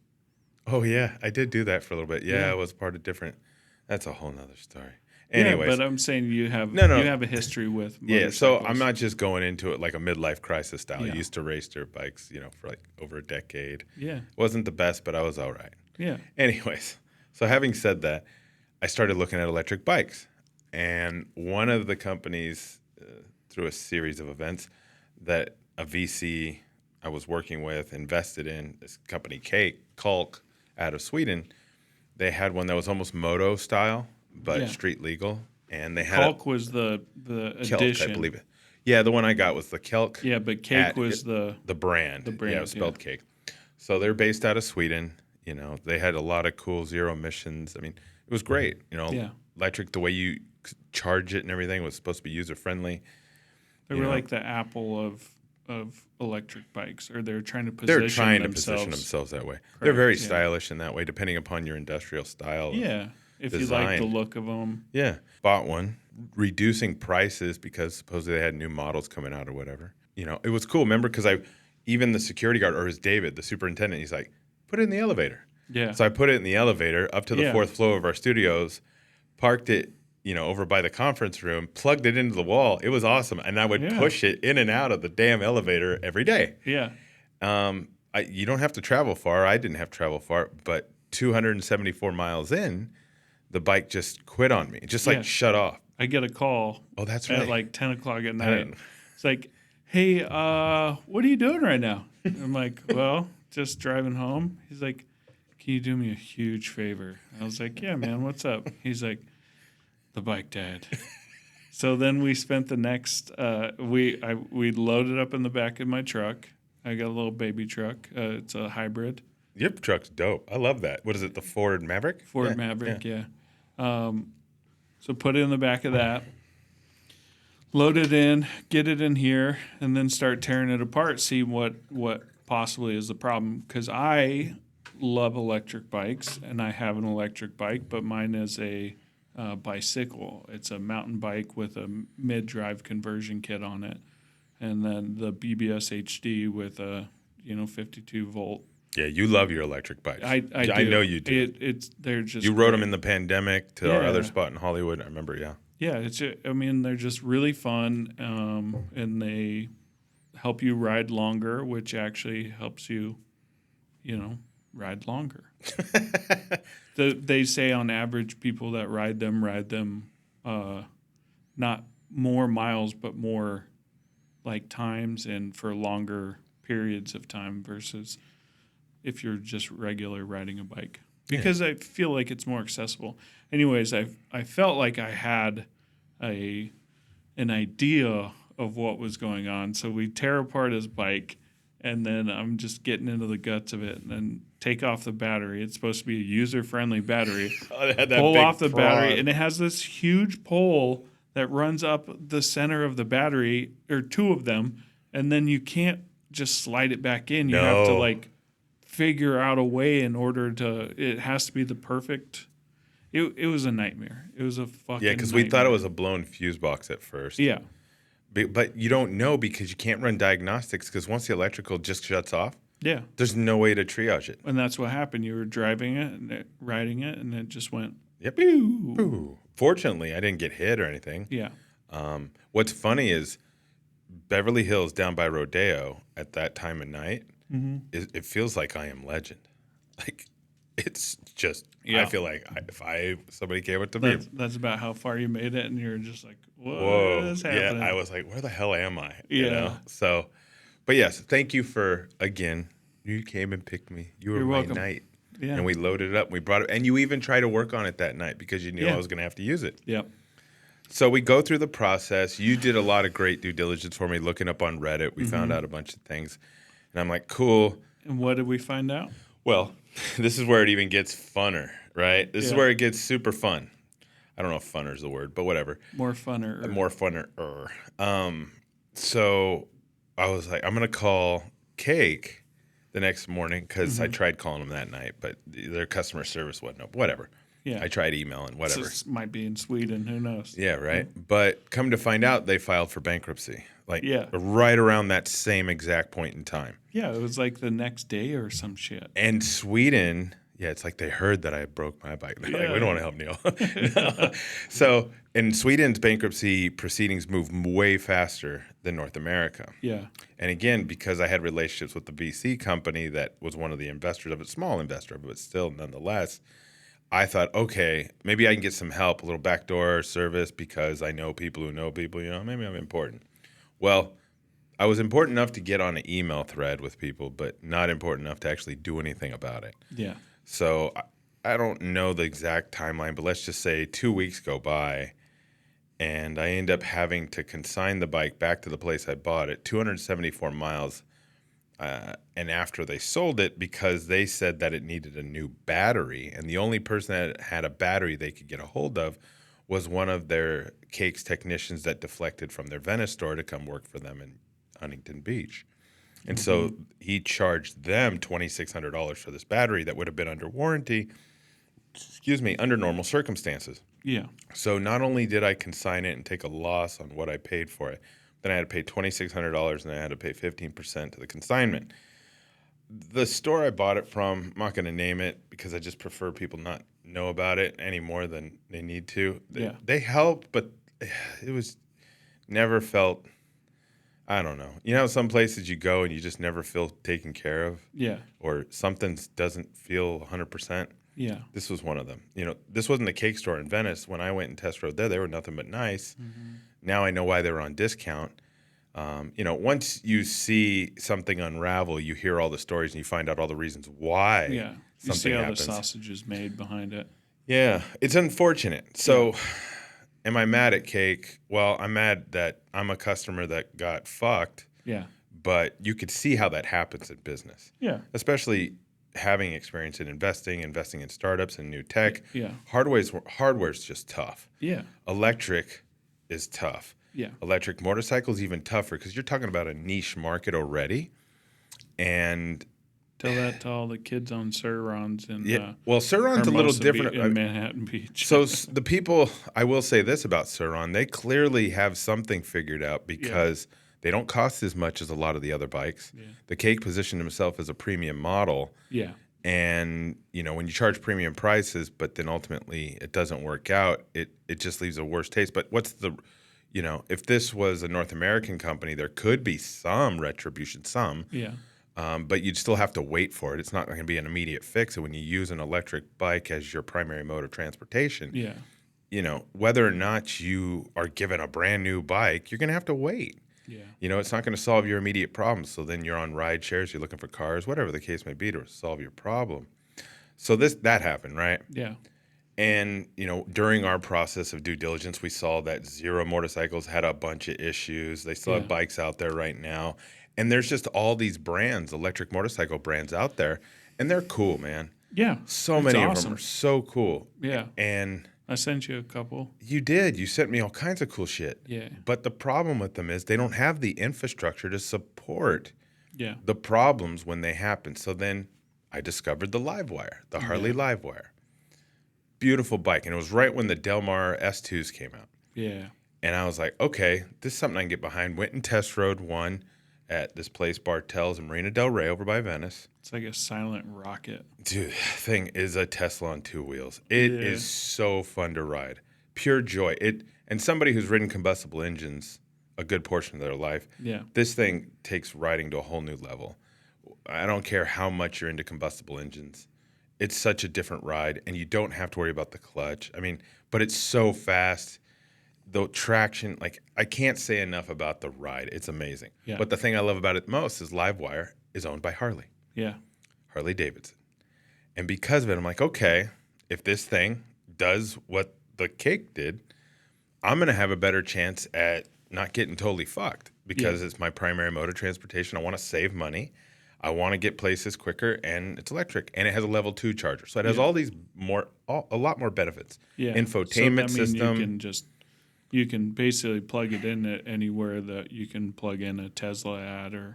Oh, yeah, I did do that for a little bit. Yeah, I was part of different. That's a whole nother story. Anyways, but I'm saying you have you have a history with motorcycles. Yeah, so I'm not just going into it like a midlife crisis style. Yeah. I used to race dirt bikes, for over a decade. Yeah. Wasn't the best, but I was all right. Yeah. Anyways, so having said that, I started looking at electric bikes. And one of the companies, through a series of events, that a VC I was working with invested in, this company, Cont, out of Sweden, they had one that was almost moto style, but street legal, and they had Kelk was the Kelk, edition. I believe it. Yeah, the one I got was the Kelk. Yeah, but Cake was the brand. The brand. Yeah, it was spelled Cake. So they're based out of Sweden. They had a lot of cool zero emissions. I mean, it was great. Electric, the way you charge it and everything was supposed to be user friendly. They were like the Apple of electric bikes, or they're trying to position themselves that way. Correct. They're very stylish in that way, depending upon your industrial style. Yeah. If design. you like the look of them. Yeah. Bought one, reducing prices because supposedly they had new models coming out or whatever. It was cool. Remember, because even the security guard, or his David, the superintendent, he's like, put it in the elevator. Yeah. So I put it in the elevator up to the 4th floor of our studios, parked it, over by the conference room, plugged it into the wall. It was awesome. And I would push it in and out of the damn elevator every day. Yeah. You don't have to travel far. I didn't have to travel far, but 274 miles in, the bike just quit on me. Just shut off. I get a call. Oh, that's right. At 10 o'clock at night. It's like, hey, what are you doing right now? I'm like, well, just driving home. He's like, can you do me a huge favor? I was like, yeah, man, what's up? He's like, the bike died. So then we spent the next, we loaded up in the back of my truck. I got a little baby truck. It's a hybrid. Your truck's dope. I love that. What is it, the Ford Maverick? Ford Maverick, yeah. So put it in the back of that, load it in, get it in here, and then start tearing it apart, see what possibly is the problem. Because I love electric bikes, and I have an electric bike, but mine is a bicycle. It's a mountain bike with a mid-drive conversion kit on it, and then the BBS HD with a 52 volt. Yeah, you love your electric bikes. I do. I know you do. They're just You rode them great. in the pandemic to our other spot in Hollywood. I remember, yeah. Yeah, they're just really fun, and they help you ride longer, which actually helps you, ride longer. They say on average, people that ride them not more miles, but more like times and for longer periods of time versus if you're just regular riding a bike. Because I feel like it's more accessible. Anyways, I felt like I had an idea of what was going on. So we tear apart his bike, and then I'm just getting into the guts of it, and then take off the battery. It's supposed to be a user-friendly battery. Pull off the battery, and it has this huge pole that runs up the center of the battery, or two of them, and then you can't just slide it back in. You have to figure out a way in order to. It has to be the perfect. It was a nightmare. It was a fucking because we thought it was a blown fuse box at first. Yeah. But you don't know because you can't run diagnostics because once the electrical just shuts off, Yeah. there's no way to triage it. And that's what happened. You were driving it and riding it, and it just went. Yep. Pew. Ooh. Fortunately, I didn't get hit or anything. Yeah. What's funny is Beverly Hills down by Rodeo at that time of night, it feels like I Am Legend. Like, it's just, I feel like somebody came up to me. That's about how far you made it, and you're just like, Whoa. What's happening? Yeah, I was like, where the hell am I? Yeah. So, but yes, thank you again, you came and picked me. You were You're my welcome. knight. Yeah. And we loaded it up. We brought it, and you even tried to work on it that night because you knew I was going to have to use it. Yep. So we go through the process. You did a lot of great due diligence for me, looking up on Reddit. We found out a bunch of things. And I'm like, cool. And what did we find out? Well, this is where it even gets funner, right? This is where it gets super fun. I don't know if funner is the word, but whatever. More funner. More funner. So I was like, I'm going to call Cake the next morning because I tried calling them that night, but their customer service wasn't up. Whatever. Yeah. I tried emailing, whatever. This might be in Sweden. Who knows? Yeah, right. But come to find out, they filed for bankruptcy. Yeah. Right around that same exact point in time. Yeah, it was like the next day or some shit. And Sweden, it's like they heard that I broke my bike. They're like, we don't want to help Neil. No. So in Sweden's bankruptcy proceedings move way faster than North America. Yeah. And again, because I had relationships with the VC company that was one of the investors of it, small investor of it, but still nonetheless, I thought, okay, maybe I can get some help, a little backdoor service because I know people who know people, maybe I'm important. Well, I was important enough to get on an email thread with people, but not important enough to actually do anything about it. Yeah. So I don't know the exact timeline, but let's just say 2 weeks go by, and I end up having to consign the bike back to the place I bought it, 274 miles, and after they sold it because they said that it needed a new battery, and the only person that had a battery they could get a hold of was one of their Cakes technicians that deflected from their Venice store to come work for them in Huntington Beach. And so he charged them $2,600 for this battery that would have been under warranty, under normal circumstances. Yeah. So not only did I consign it and take a loss on what I paid for it, then I had to pay $2,600 and I had to pay 15% to the consignment. The store I bought it from, I'm not going to name it because I just prefer people not know about it any more than they need to. They helped, but it was never felt, I don't know. You know, some places you go and you just never feel taken care of. Yeah. Or something doesn't feel 100%. Yeah. This was one of them. This wasn't a cake store in Venice. When I went and test rode there, they were nothing but nice. Now I know why they were on discount. Once you see something unravel, you hear all the stories and you find out all the reasons why You see something how happens. the sausage is made behind it. Yeah, it's unfortunate. So am I mad at Cake? Well, I'm mad that I'm a customer that got fucked. Yeah. But you could see how that happens in business. Yeah. Especially having experience in investing in startups and new tech. Yeah. Hardware's just tough. Yeah. Electric is tough. Yeah. Electric motorcycles even tougher because you're talking about a niche market already. And Tell that to all the kids on Surrons in Well, Surron's a little Hermosa different. in Manhattan Beach. So the people, I will say this about Surron, they clearly have something figured out because they don't cost as much as a lot of the other bikes. Yeah. The Cake positioned himself as a premium model. Yeah. And, when you charge premium prices, but then ultimately it doesn't work out, it just leaves a worse taste. But if this was a North American company, there could be some retribution, Yeah. but you'd still have to wait for it. It's not going to be an immediate fix. And when you use an electric bike as your primary mode of transportation, whether or not you are given a brand new bike, you're going to have to wait. Yeah. It's not going to solve your immediate problems. So then you're on ride shares, you're looking for cars, whatever the case may be to solve your problem. So that happened, right? Yeah. And, during our process of due diligence, we saw that Zero Motorcycles had a bunch of issues. They still have bikes out there right now. And there's just all these brands, electric motorcycle brands out there, and they're cool, man. Yeah. So many of them are so cool. Yeah. And I sent you a couple. you did. You sent me all kinds of cool shit. Yeah. But the problem with them is they don't have the infrastructure to support the problems when they happen. So then I discovered the Livewire, the Harley Livewire. Beautiful bike. And it was right when the Del Mar S2s came out. Yeah. And I was like, okay, this is something I can get behind. Went and test rode one at this place, Bartell's in Marina Del Rey over by Venice. It's like a silent rocket. Dude, that thing is a Tesla on two wheels. It is so fun to ride. Pure joy. And somebody who's ridden combustible engines a good portion of their life, this thing takes riding to a whole new level. I don't care how much you're into combustible engines. It's such a different ride, and you don't have to worry about the clutch. I mean, but it's so fast. The traction, I can't say enough about the ride. It's amazing. Yeah. But the thing I love about it most is Livewire is owned by Harley. Yeah. Harley Davidson. And because of it, I'm like, okay, if this thing does what the Cake did, I'm going to have a better chance at not getting totally fucked because it's my primary mode of transportation. I want to save money. I want to get places quicker, and it's electric, and it has a level 2 charger. So it has all these a lot more benefits. Yeah. Infotainment system. You can basically plug it in at anywhere that you can plug in a Tesla at or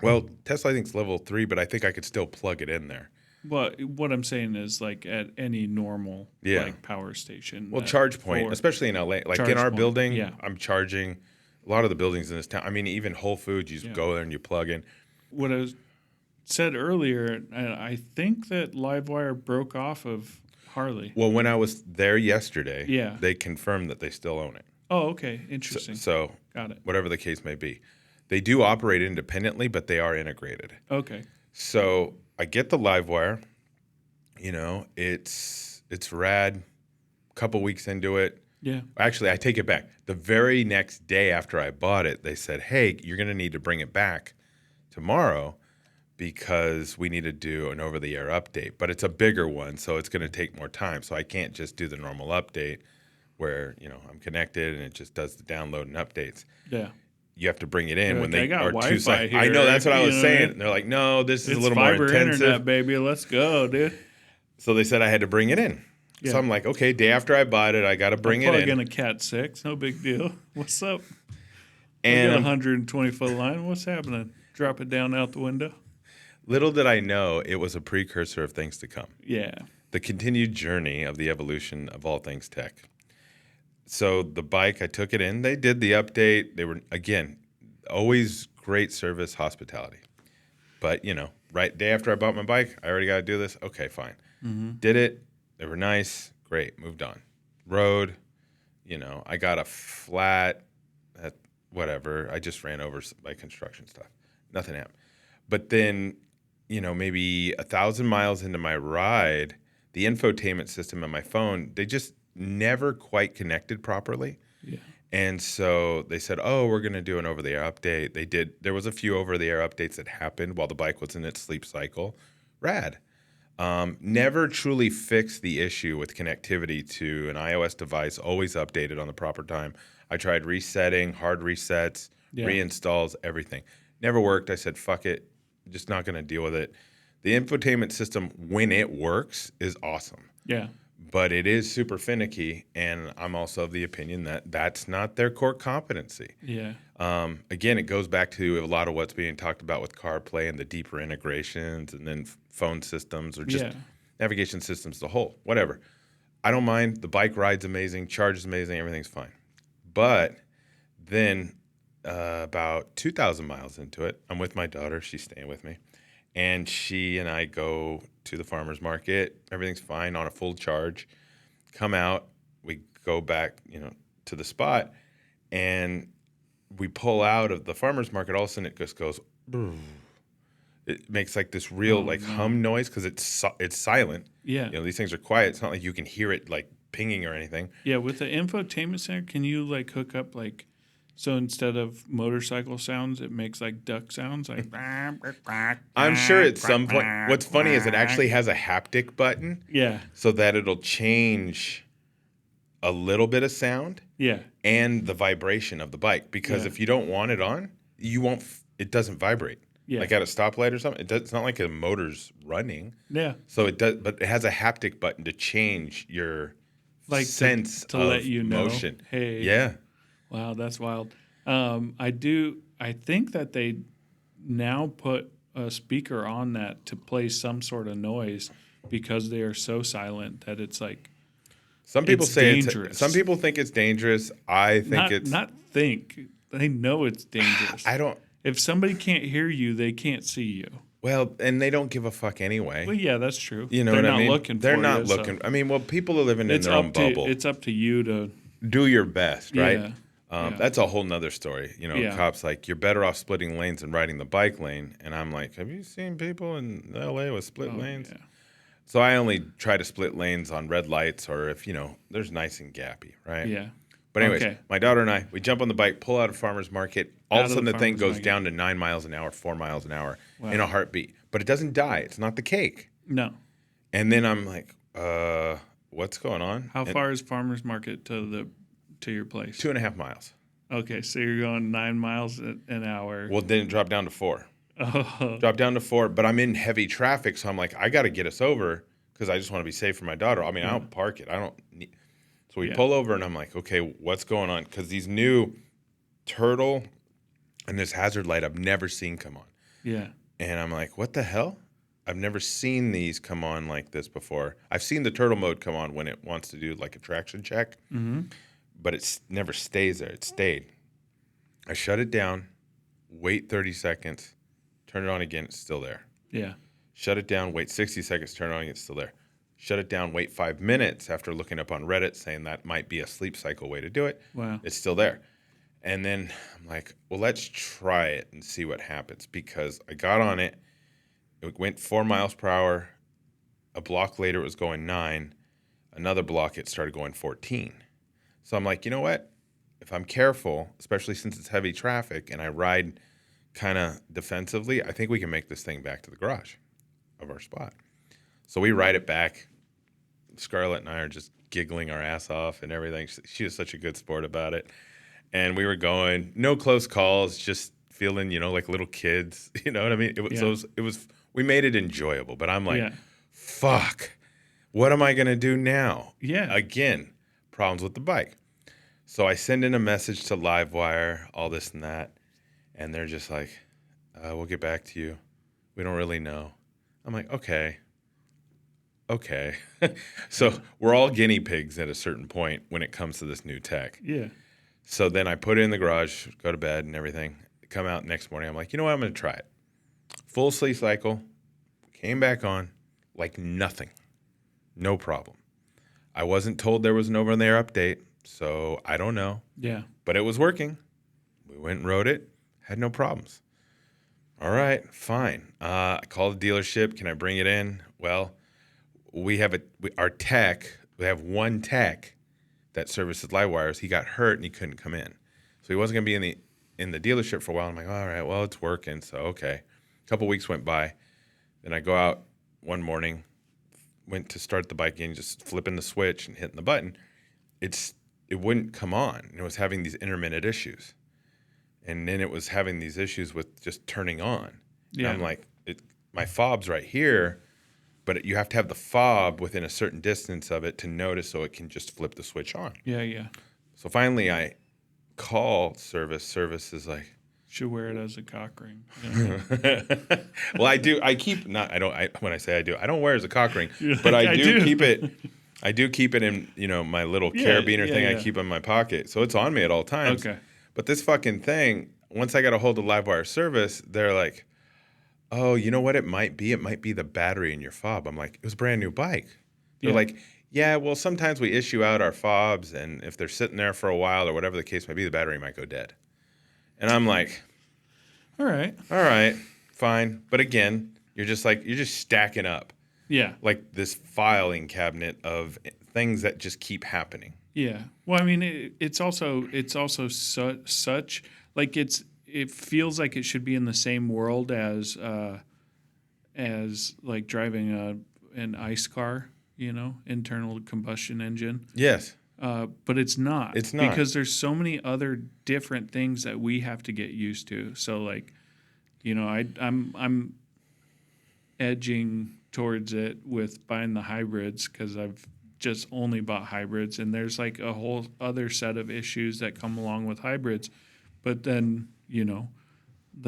Well, Tesla I think is level 3, but I think I could still plug it in there. Well, what I'm saying is at any normal power station. Well, charge point, especially in LA, in our building, I'm charging a lot of the buildings in this town. I mean, even Whole Foods, you just go there and you plug in. What I said earlier, I think that Livewire broke off of Harley. Well, when I was there yesterday, they confirmed that they still own it. Oh, okay. Interesting. So got it. Whatever the case may be. They do operate independently, but they are integrated. Okay. So I get the Livewire. It's rad. A couple weeks into it. Yeah. Actually, I take it back. The very next day after I bought it, they said, hey, you're going to need to bring it back tomorrow because we need to do an over-the-air update. But it's a bigger one, so it's going to take more time. So I can't just do the normal update where, I'm connected and it just does the download and updates. Yeah. You have to bring it in when they got are Wi-Fi 2 seconds. here, I know, that's what I was saying. Right? They're like, no, this is It's a little more fiber intensive. internet, baby. Let's go, dude. So they said I had to bring it in. Yeah. So I'm like, okay, day after I bought it, I got to bring it in. Plug in a Cat 6. No big deal. What's up? And a 120-foot line. What's happening? Drop it down out the window. Little did I know it was a precursor of things to come. Yeah. The continued journey of the evolution of all things tech. So the bike, I took it in. They did the update. They were, again, always great service, hospitality. But, right day after I bought my bike, I already got to do this. Okay, fine. Mm-hmm. Did it. They were nice. Great. Moved on. Road, I got a flat, whatever. I just ran over by construction stuff. Nothing happened. But then, maybe 1,000 miles into my ride, the infotainment system on my phone, they just never quite connected properly. Yeah. And so they said, oh, we're going to do an over-the-air update. They did. There was a few over-the-air updates that happened while the bike was in its sleep cycle. Rad. Never truly fixed the issue with connectivity to an iOS device, always updated on the proper time. I tried resetting, hard resets, reinstalls, everything. Never worked. I said, fuck it. Just not going to deal with it. The infotainment system, when it works, is awesome. Yeah. but it is super finicky, and I'm also of the opinion that that's not their core competency. Yeah. Again, it goes back to a lot of what's being talked about with CarPlay and the deeper integrations, and then phone systems or just navigation systems as a whole. Whatever. I don't mind. The bike ride's amazing, charge is amazing, everything's fine. But then about 2,000 miles into it, I'm with my daughter. She's staying with me. And she and I go to the farmer's market. Everything's fine on a full charge. Come out. We go back, to the spot. And we pull out of the farmer's market. All of a sudden, it just goes. It makes like this real hum noise because it's silent. Yeah. These things are quiet. It's not like you can hear it like pinging or anything. Yeah. With the infotainment center, can you like hook up like, so instead of motorcycle sounds, it makes like duck sounds, like. I'm sure at some point. What's funny is it actually has a haptic button. Yeah. So that it'll change a little bit of sound. Yeah. And the vibration of the bike, because if you don't want it on, you won't. It doesn't vibrate. Yeah. Like at a stoplight or something. It's not like a motor's running. Yeah. So it does, but it has a haptic button to change your sense to of let you know, motion. Hey. Yeah. Wow, that's wild. I think that they now put a speaker on that to play some sort of noise because they are so silent that it's like. Some people say dangerous. Some people think it's dangerous. I think they know it's dangerous. I don't. If somebody can't hear you, they can't see you. Well, and they don't give a fuck anyway. Well, yeah, that's true. You know They're what I mean? They're not looking. So. I mean, well, people are living in their own bubble. It's up to you to do your best, right? Yeah. That's a whole nother story. Cops like, you're better off splitting lanes and riding the bike lane. And I'm like, have you seen people in LA with split lanes? Yeah. So I only try to split lanes on red lights or if, there's nice and gappy, right? Yeah. But anyways, my daughter and I, we jump on the bike, pull out of farmer's market. All of a sudden the thing goes down to 9 miles an hour, 4 miles an hour in a heartbeat. But it doesn't die. It's not the cake. No. And then I'm like, what's going on? How far is farmer's market to your place? 2.5 miles. Okay, so you're going 9 miles an hour. Well, then it dropped down to 4. Oh. Dropped down to 4, but I'm in heavy traffic, so I'm like, I got to get us over because I just want to be safe for my daughter. I mean, I don't park it. I don't need. So we pull over, and I'm like, okay, what's going on? Because these new turtle and this hazard light I've never seen come on. Yeah. And I'm like, what the hell? I've never seen these come on like this before. I've seen the turtle mode come on when it wants to do like a traction check, but it never stays there. It stayed. I shut it down, wait 30 seconds, turn it on again, it's still there. Yeah. Shut it down, wait 60 seconds, turn it on again, it's still there. Shut it down, wait 5 minutes after looking up on Reddit saying that might be a sleep cycle way to do it. Wow. It's still there. And then I'm like, well, let's try it and see what happens because I got on it. It went 4 miles per hour. A block later, it was going 9. Another block, it started going 14. So I'm like, you know what? If I'm careful, especially since it's heavy traffic and I ride kind of defensively, I think we can make this thing back to the garage of our spot. So we ride it back. Scarlett and I are just giggling our ass off and everything. She was such a good sport about it. And we were going, no close calls, just feeling, like little kids. You know what I mean? It was. We made it enjoyable. But I'm like, fuck, what am I going to do now? Yeah. Again, problems with the bike. So I send in a message to Livewire, all this and that. And they're just like, we'll get back to you. We don't really know. I'm like, okay. So we're all guinea pigs at a certain point when it comes to this new tech. Yeah. So then I put it in the garage, go to bed and everything. Come out next morning. I'm like, you know what? I'm going to try it. Full sleep cycle. Came back on like nothing. No problem. I wasn't told there was an over-the-air update, so I don't know. Yeah. But it was working. We went and rode it. Had no problems. All right, fine. I called the dealership. Can I bring it in? Well, we have our tech. We have one tech that services Livewires. He got hurt and he couldn't come in, so he wasn't going to be in the dealership for a while. I'm like, all right, well, it's working, so okay. A couple weeks went by. Then I go out one morning, went to start the bike again, just flipping the switch and hitting the button. It wouldn't come on. It was having these intermittent issues. And then it was having these issues with just turning on. Yeah. And I'm like, my fob's right here. but you have to have the fob within a certain distance of it to notice so it can just flip the switch on. Yeah. So finally I call service. Service is like, Should wear it as a cock ring. You know what I mean? well, I do. I keep not. I don't. When I say I do, I don't wear it as a cock ring, You're but like, I "I do do." keep it. I do keep it in, my little carabiner thing. I yeah. keep in my pocket, so it's on me at all times. Okay. But this fucking thing, once I got a hold of Livewire service, they're like, "Oh, you know what? It might be. It might be the battery in your fob." I'm like, "It was a brand new bike." They're Yeah. like, "Yeah, well, sometimes we issue out our fobs, and if they're sitting there for a while or whatever the case might be, the battery might go dead." And I'm like, All right. all right, fine. But again, you're just stacking up Yeah. like this filing cabinet of things that just keep happening. Yeah. Well, I mean, it's also such like it feels like it should be in the same world as like driving an ICE car, internal combustion engine. Yes. But it's not. It's not. Because there's so many other different things that we have to get used to. So like, I'm edging towards it with buying the hybrids because I've just only bought hybrids, and there's like a whole other set of issues that come along with hybrids. But then, the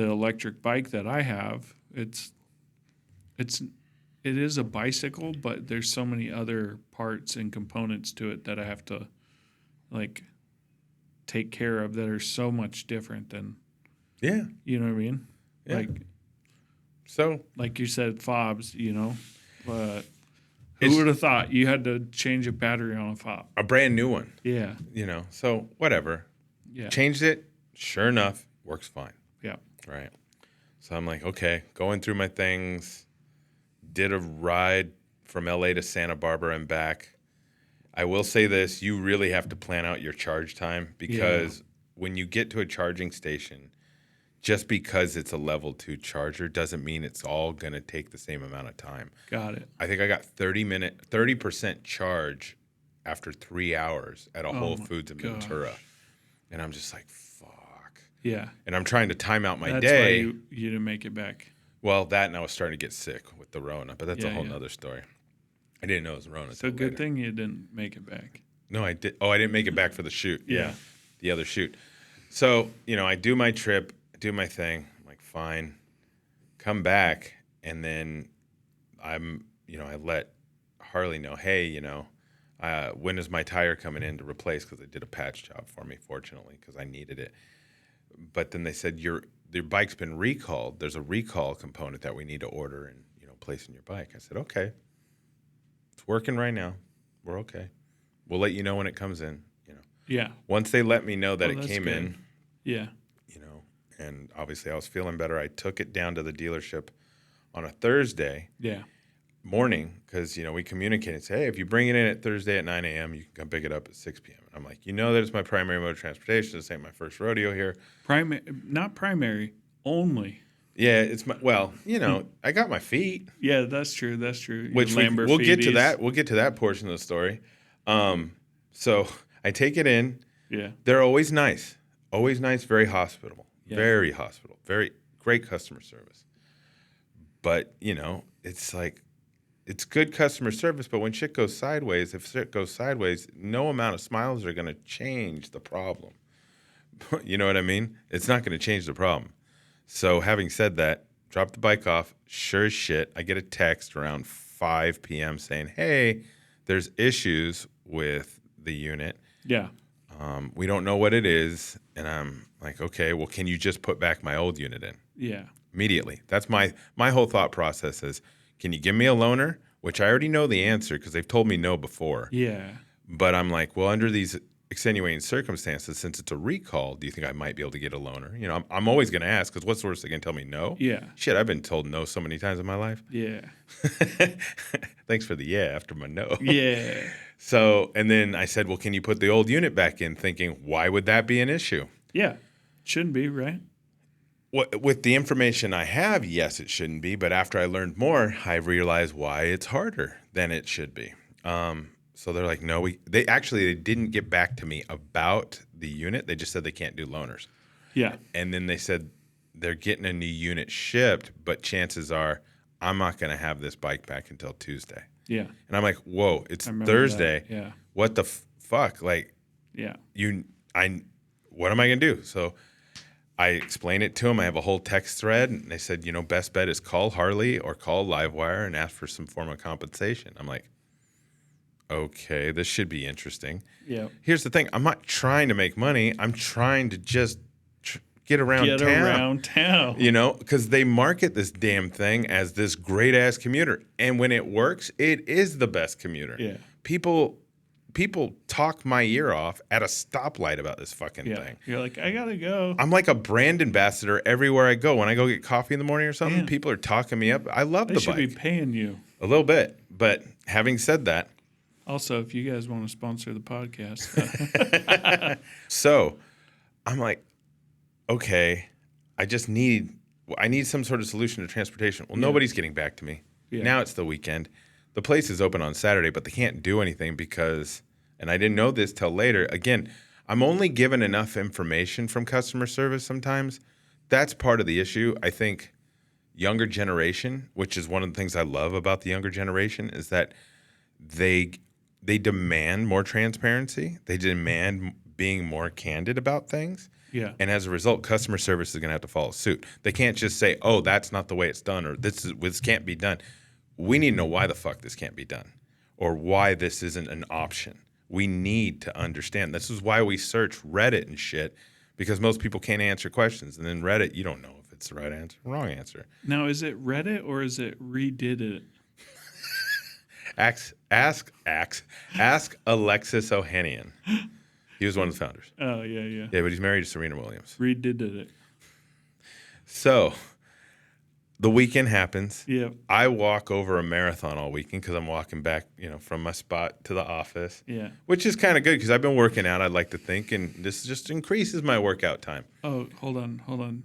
electric bike that I have, it is a bicycle, but there's so many other parts and components to it that I have to like take care of that are so much different than, Yeah. you know what I mean? Yeah. So Like you said, fobs, but It's- who would have thought you had to change a battery on a fob? a brand new one, Yeah. So whatever. Yeah. Changed it. Sure enough, works fine. Yeah. Right. So I'm like, okay, going through my things, did a ride from LA to Santa Barbara and back. I will say this, you really have to plan out your charge time because when you get to a charging station, just because it's a level 2 charger doesn't mean it's all going to take the same amount of time. Got it. I think I got 30% charge after 3 hours at a Whole Foods in Ventura. And I'm just like, fuck. Yeah. And I'm trying to time out my That's day. why you didn't make it back. Well, that and I was starting to get sick with the Rona, but that's a Yeah, whole yeah. nother story. I didn't know it was Rona. So till good later. thing you didn't make it back. No, I did. Oh, I didn't make it back for the shoot. Yeah. The other shoot. So, I do my trip, do my thing. I'm like, fine. Come back. And then I let Harley know, hey, when is my tire coming in to replace? Because they did a patch job for me, fortunately, because I needed it. But then they said, your bike's been recalled. There's a recall component that we need to order and, place in your bike. I said, okay. It's working right now. We're okay. We'll let you know when it comes in, Yeah. Once they let me know that it that's came good. in, Yeah. and obviously I was feeling better, I took it down to the dealership on a Thursday Yeah. morning because, we communicated, say, hey, if you bring it in at Thursday at 9 a.m., you can come pick it up at 6 p.m. And I'm like, that it's my primary mode of transportation. This ain't my first rodeo here. Not primary, only. Yeah, it's my, I got my feet. Yeah, that's true. That's true. Which we'll get to that. We'll get to that portion of the story. So I take it in. Yeah. They're always nice, very hospitable, very hospitable, very great customer service. But, it's like, it's good customer service, but when shit goes sideways, no amount of smiles are going to change the problem. You know what I mean? It's not going to change the problem. So having said that, drop the bike off, sure as shit, I get a text around 5 p.m. saying, hey, there's issues with the unit. Yeah. We don't know what it is. And I'm like, okay, well, can you just put back my old unit in? Yeah. Immediately. That's my whole thought process is, can you give me a loaner? Which I already know the answer because they've told me no before. Yeah. But I'm like, well, under these extenuating circumstances, since it's a recall, do you think I might be able to get a loaner? I'm always going to ask because what's the worst they can tell me no? Yeah. Shit, I've been told no so many times in my life. Yeah. Thanks for the yeah after my no. Yeah. So, and then I said, well, can you put the old unit back in? Thinking, why would that be an issue? Yeah. Shouldn't be, right? With the information I have, yes, it shouldn't be. But after I learned more, I realized why it's harder than it should be. So they're like, no, they didn't get back to me about the unit. They just said they can't do loaners. Yeah. And then they said they're getting a new unit shipped, but chances are I'm not going to have this bike back until Tuesday. Yeah. And I'm like, whoa, it's I remember Thursday. that. Yeah. What the fuck? Like, Yeah. what am I going to do? So I explained it to them. I have a whole text thread, and they said, best bet is call Harley or call Livewire and ask for some form of compensation. I'm like, okay, this should be interesting. Yeah. Here's the thing. I'm not trying to make money. I'm trying to just get around town. Because they market this damn thing as this great-ass commuter. And when it works, it is the best commuter. Yeah. People talk my ear off at a stoplight about this fucking thing. You're like, I got to go. I'm like a brand ambassador everywhere I go. When I go get coffee in the morning or something, Man. people are talking me up. I love They the should bike. be paying you. A little bit. But having said that. Also, if you guys want to sponsor the podcast. So I'm like, okay, I need some sort of solution to transportation. Well, nobody's getting back to me. Yeah. Now it's the weekend. The place is open on Saturday, but they can't do anything because, and I didn't know this till later. Again, I'm only given enough information from customer service sometimes. That's part of the issue. I think younger generation, which is one of the things I love about the younger generation, is that they demand more transparency. They demand being more candid about things. Yeah. And as a result, customer service is going to have to follow suit. They can't just say, oh, that's not the way it's done, or this can't be done. We need to know why the fuck this can't be done, or why this isn't an option. We need to understand. This is why we search Reddit and shit, because most people can't answer questions. And then Reddit, you don't know if it's the right answer or wrong answer. Now, is it Reddit or is it redid it? Ask Alexis Ohanian. He was one of the founders. Oh, yeah. Yeah, but he's married to Serena Williams. Redid it. So the weekend happens. Yeah. I walk over a marathon all weekend because I'm walking back, from my spot to the office. Yeah. Which is kind of good because I've been working out, I'd like to think, and this just increases my workout time. Oh, hold on.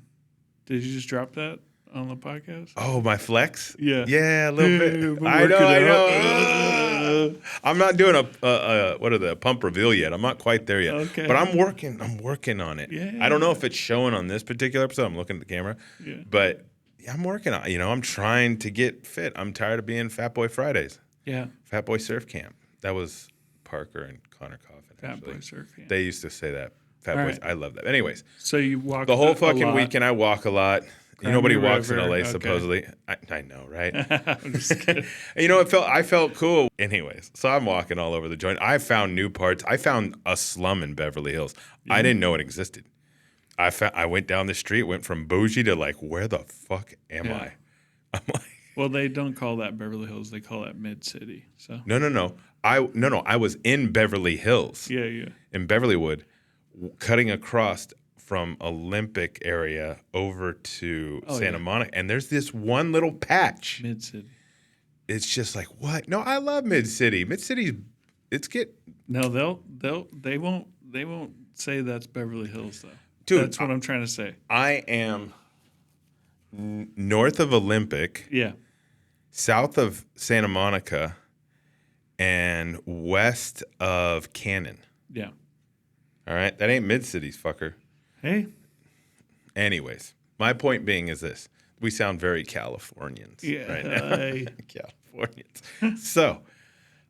Did you just drop that on the podcast? Oh, my flex? Yeah. Yeah, a little bit. I know. I'm not doing a pump reveal yet. I'm not quite there yet. Okay. But I'm working on it. Yeah. I don't know if it's showing on this particular episode. I'm looking at the camera. Yeah. But I'm working on it. I'm trying to get fit. I'm tired of being Fat Boy Fridays. Yeah. Fat Boy Surf Camp. That was Parker and Connor Coffin. Fat Boy Surf Camp. They used to say that. Fat All Boys. right. I love that. Anyways. So you walk the whole fucking weekend. I walk a lot. Nobody walks in LA, okay. supposedly. I know, right? I'm just kidding. I felt cool. Anyways, so I'm walking all over the joint. I found new parts. I found a slum in Beverly Hills. Yeah. I didn't know it existed. I went down the street, went from bougie to like, where the fuck am I? I'm like, well, they don't call that Beverly Hills. They call that Mid City. So no. I was in Beverly Hills. Yeah. In Beverlywood, cutting across from Olympic area over to Santa Monica, and there's this one little patch. Mid City. It's just like, what? No, I love Mid City. Mid City's No, they won't say that's Beverly Hills though. Dude, that's what I'm trying to say. I am north of Olympic. Yeah. South of Santa Monica and west of Cannon. Yeah. All right? That ain't Mid-Cities, fucker. Hey. Anyways, my point being is this. We sound very Californians right now. Californians. So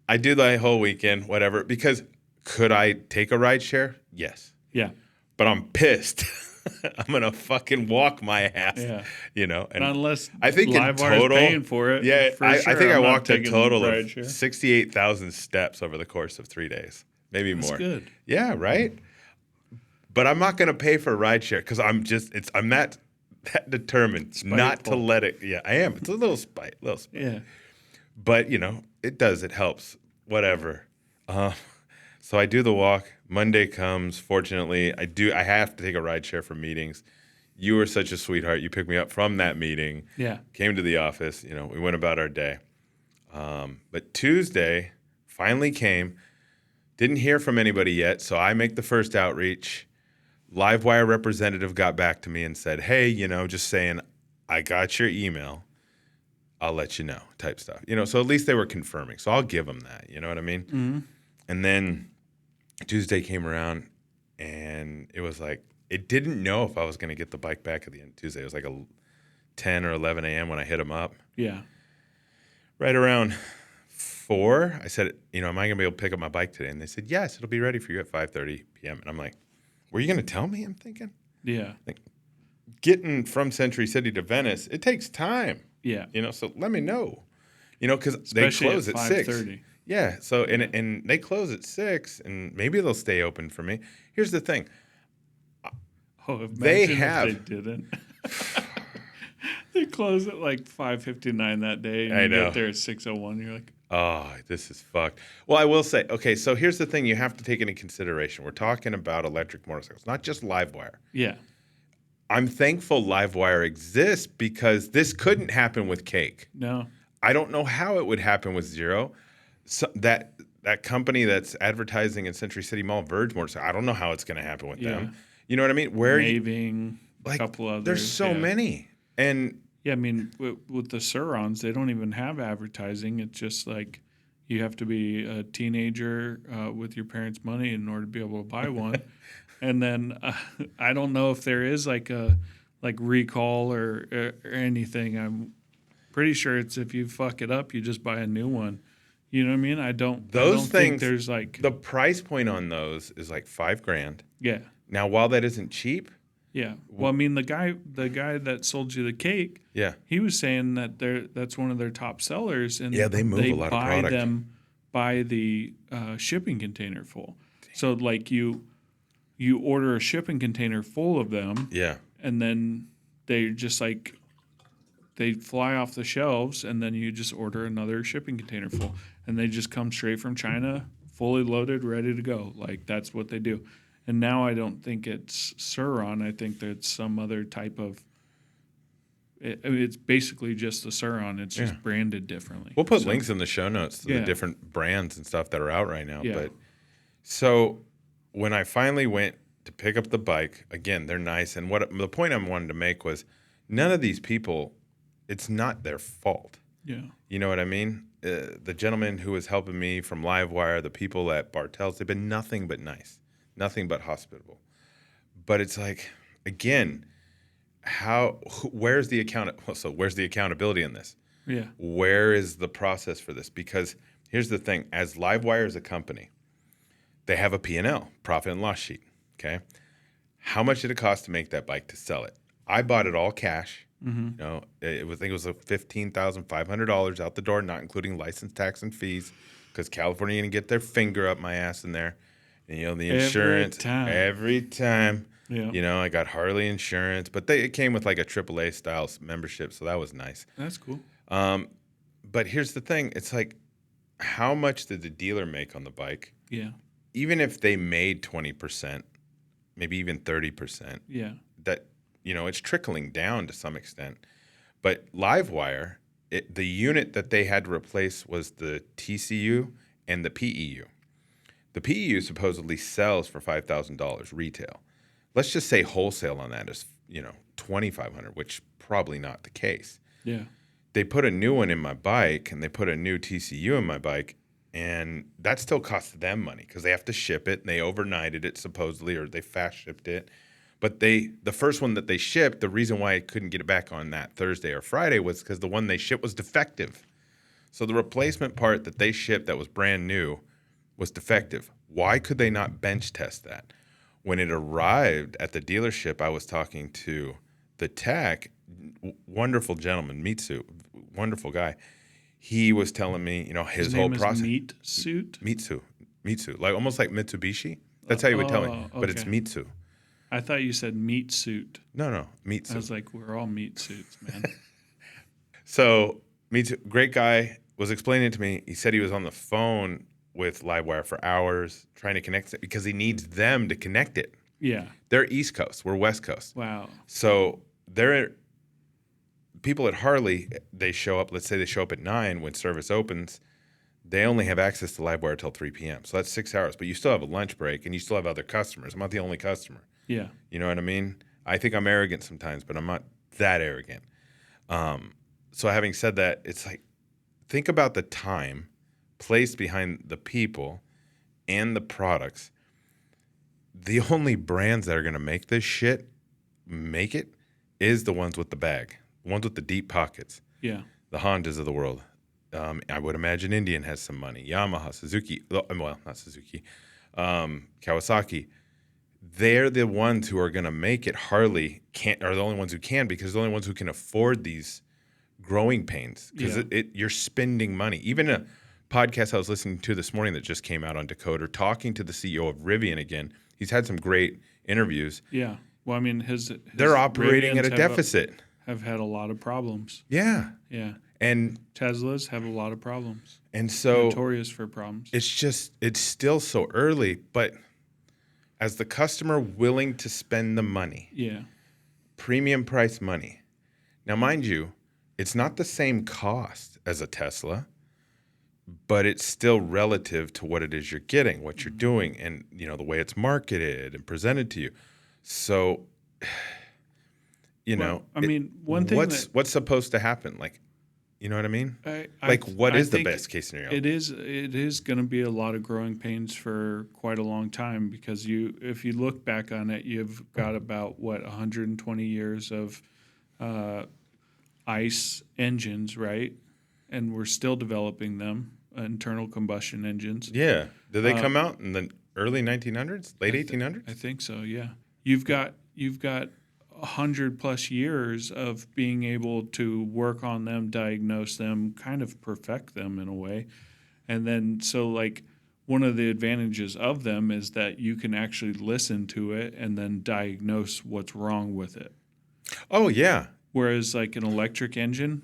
I do the whole weekend, whatever, because could I take a ride share? Yes. Yeah. But I'm pissed. I'm going to fucking walk my ass, And unless I think in total, is paying for it. Yeah, for I sure, think I I'm walked a total of share. 68,000 steps over the course of 3 days, maybe more. That's good. Yeah, right? But I'm not going to pay for a ride share because I'm that determined not to let it. Yeah, I am. It's a little spite. Yeah. But, it helps, whatever. So I do the walk. Monday comes. Fortunately, I have to take a ride share for meetings. You were such a sweetheart. You picked me up from that meeting. Yeah. Came to the office. We went about our day. But Tuesday finally came. Didn't hear from anybody yet, so I make the first outreach. Livewire representative got back to me and said, hey, just saying, I got your email. I'll let you know, type stuff. So at least they were confirming. So I'll give them that. You know what I mean? Mm-hmm. And then Tuesday came around, and it was like, it didn't know if I was going to get the bike back at the end of Tuesday. It was like 10 or 11 a.m. when I hit them up. Yeah. right around 4, I said, am I going to be able to pick up my bike today? And they said, yes, it'll be ready for you at 5:30 p.m. And I'm like, were you going to tell me? I'm thinking. Yeah. Like, getting from Century City to Venice, it takes time. Yeah. So let me know. Because they Especially close at 6. 5:30. Yeah. So and they close at 6, and maybe they'll stay open for me. Here's the thing. Oh, imagine They if have. they didn't. They close at like 5:59 that day, and I you know. get there at 6:01. You're like, Oh, this is fucked. Well, I will say, okay, so here's the thing you have to take into consideration. We're talking about electric motorcycles, not just Livewire. yeah, I'm thankful Livewire exists because this couldn't happen with Cake. no, I don't know how it would happen with Zero. So that company that's advertising in Century City Mall, Verge Motorcycle, I don't know how it's going to happen with them. You know what I mean? Maving, a like, couple others. there's so many. And yeah, I mean, with the Surons, they don't even have advertising. It's just like you have to be a teenager with your parents' money in order to be able to buy one. And then I don't know if there is like a recall or anything. I'm pretty sure it's if you fuck it up, you just buy a new one. You know what I mean? I don't things, think there's like the price point on those is like $5,000. yeah. Now, while that isn't cheap, Yeah. Well, I mean, the guy that sold you the cake, yeah, he was saying that that's one of their top sellers, and yeah, they move a lot of buy product. them by the shipping container full. So like you order a shipping container full of them, Yeah, and then they just like they fly off the shelves, and then you just order another shipping container full, and they just come straight from China, fully loaded, ready to go. Like that's what they do. And now I don't think it's Suron. I think that it's some other type of. It's basically just the Suron. It's just branded differently. We'll put links in the show notes to the Yeah. different brands and stuff that are out right now. Yeah. But so when I finally went to pick up the bike, again, they're nice. And what the point I wanted to make was none of these people, it's not their fault. Yeah. You know what I mean? The gentleman who was helping me from Livewire, the people at Bartell's, they've been nothing but nice, nothing but hospitable. But it's like, again, where's the accountability in this? Yeah. Where is the process for this? Because here's the thing, as Livewire is a company, they have a P&L, profit and loss sheet, okay? How much did it cost to make that bike to sell it? I bought it all cash. Mm-hmm. I think it was $15,500 out the door, not including license tax and fees, because California going to get their finger up my ass in there. And, the insurance every time. Yeah. I got Harley insurance, but it came with like a AAA style membership, so that was nice. That's cool. But here's the thing: it's like, how much did the dealer make on the bike? Yeah. Even if they made 20%, maybe even 30%, Yeah. that it's trickling down to some extent. But Livewire, the unit that they had to replace was the TCU and the PEU. The PEU supposedly sells for $5,000 retail. Let's just say wholesale on that is $2,500, which probably not the case. Yeah. They put a new one in my bike and they put a new TCU in my bike, and that still costs them money because they have to ship it, and they overnighted it supposedly, or they fast shipped it. But the first one that they shipped, the reason why I couldn't get it back on that Thursday or Friday was because the one they shipped was defective. So the replacement part that they shipped that was brand new was defective. Why could they not bench test that? When it arrived at the dealership, I was talking to the tech, wonderful gentleman, Mitsu, wonderful guy. He was telling me, his whole process. Meat suit. Mitsu, like almost like Mitsubishi. That's how you would tell me, but it's okay. Mitsu. I thought you said meat suit. No, Mitsu. I was like, we're all meat suits, man. So Mitsu, great guy, was explaining to me. He said he was on the phone with Livewire for hours trying to connect it because he needs them to connect it. Yeah. They're East Coast. We're West Coast. Wow. So people at Harley, they show up. Let's say they show up at 9 when service opens. They only have access to Livewire till 3 p.m. So that's 6 hours. But you still have a lunch break, and you still have other customers. I'm not the only customer. Yeah. You know what I mean? I think I'm arrogant sometimes, but I'm not that arrogant. So having said that, it's like, think about the time placed behind the people and the products. The only brands that are going to make this shit make it is the ones with the bag, the ones with the deep pockets, Yeah. the Hondas of the world, I would imagine Indian has some money. Yamaha, Suzuki, well, not Suzuki, Kawasaki. They're the ones who are going to make it. Harley are the only ones who can, because they're the only ones who can afford these growing pains, because you're spending money. Even a podcast I was listening to this morning that just came out on Decoder, talking to the CEO of Rivian again. He's had some great interviews. Yeah. Well, I mean, they're operating at a Rivians deficit. Have had a lot of problems. Yeah. Yeah. And Teslas have a lot of problems. And so notorious for problems. It's still so early, but as the customer willing to spend the money, premium price money. Now, mind you, it's not the same cost as a Tesla, but it's still relative to what it is you're getting, what you're doing, and the way it's marketed and presented to you. So, I mean, one thing what's supposed to happen? Like, you know what I mean? What is the best case scenario? It is going to be a lot of growing pains for quite a long time, because if you look back on it, you've got about 120 years of ICE engines, right? And we're still developing them, internal combustion engines. Yeah. Did they come out in the early 1900s, late 1800s? I think so. Yeah. You've got 100+ years of being able to work on them, diagnose them, kind of perfect them in a way. And then, one of the advantages of them is that you can actually listen to it and then diagnose what's wrong with it. Oh, yeah. Whereas an electric engine,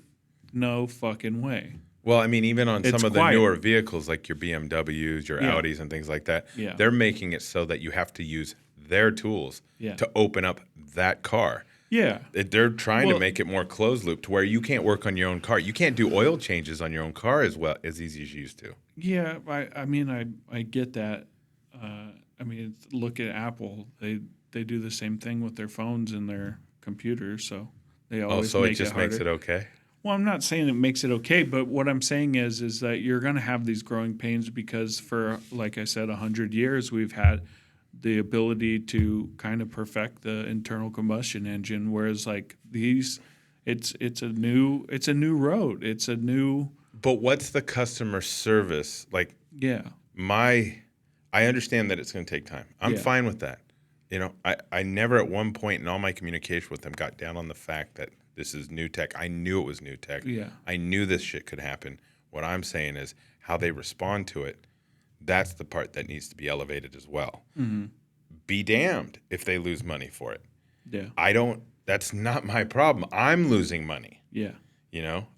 no fucking way. Well, I mean, even on some of the quiet. newer vehicles, like your BMWs, your Audis and things like that, they're making it so that you have to use their tools to open up that car. Yeah. They're trying to make it more closed loop to where you can't work on your own car. You can't do oil changes on your own car as easy as you used to. Yeah, I mean, I get that. Look at Apple. They do the same thing with their phones and their computers, so they always so make it just harder. makes it okay? Well, I'm not saying it makes it okay, but what I'm saying is that you're going to have these growing pains, because for, like I said, 100 years we've had the ability to kind of perfect the internal combustion engine, whereas these, it's a new road. It's a new. But what's the customer service like? Yeah. I understand that it's going to take time. I'm fine with that. I never at one point in all my communication with them got down on the fact that this is new tech. I knew it was new tech. Yeah. I knew this shit could happen. What I'm saying is how they respond to it. That's the part that needs to be elevated as well. Mm-hmm. Be damned if they lose money for it. Yeah. That's not my problem. I'm losing money. Yeah.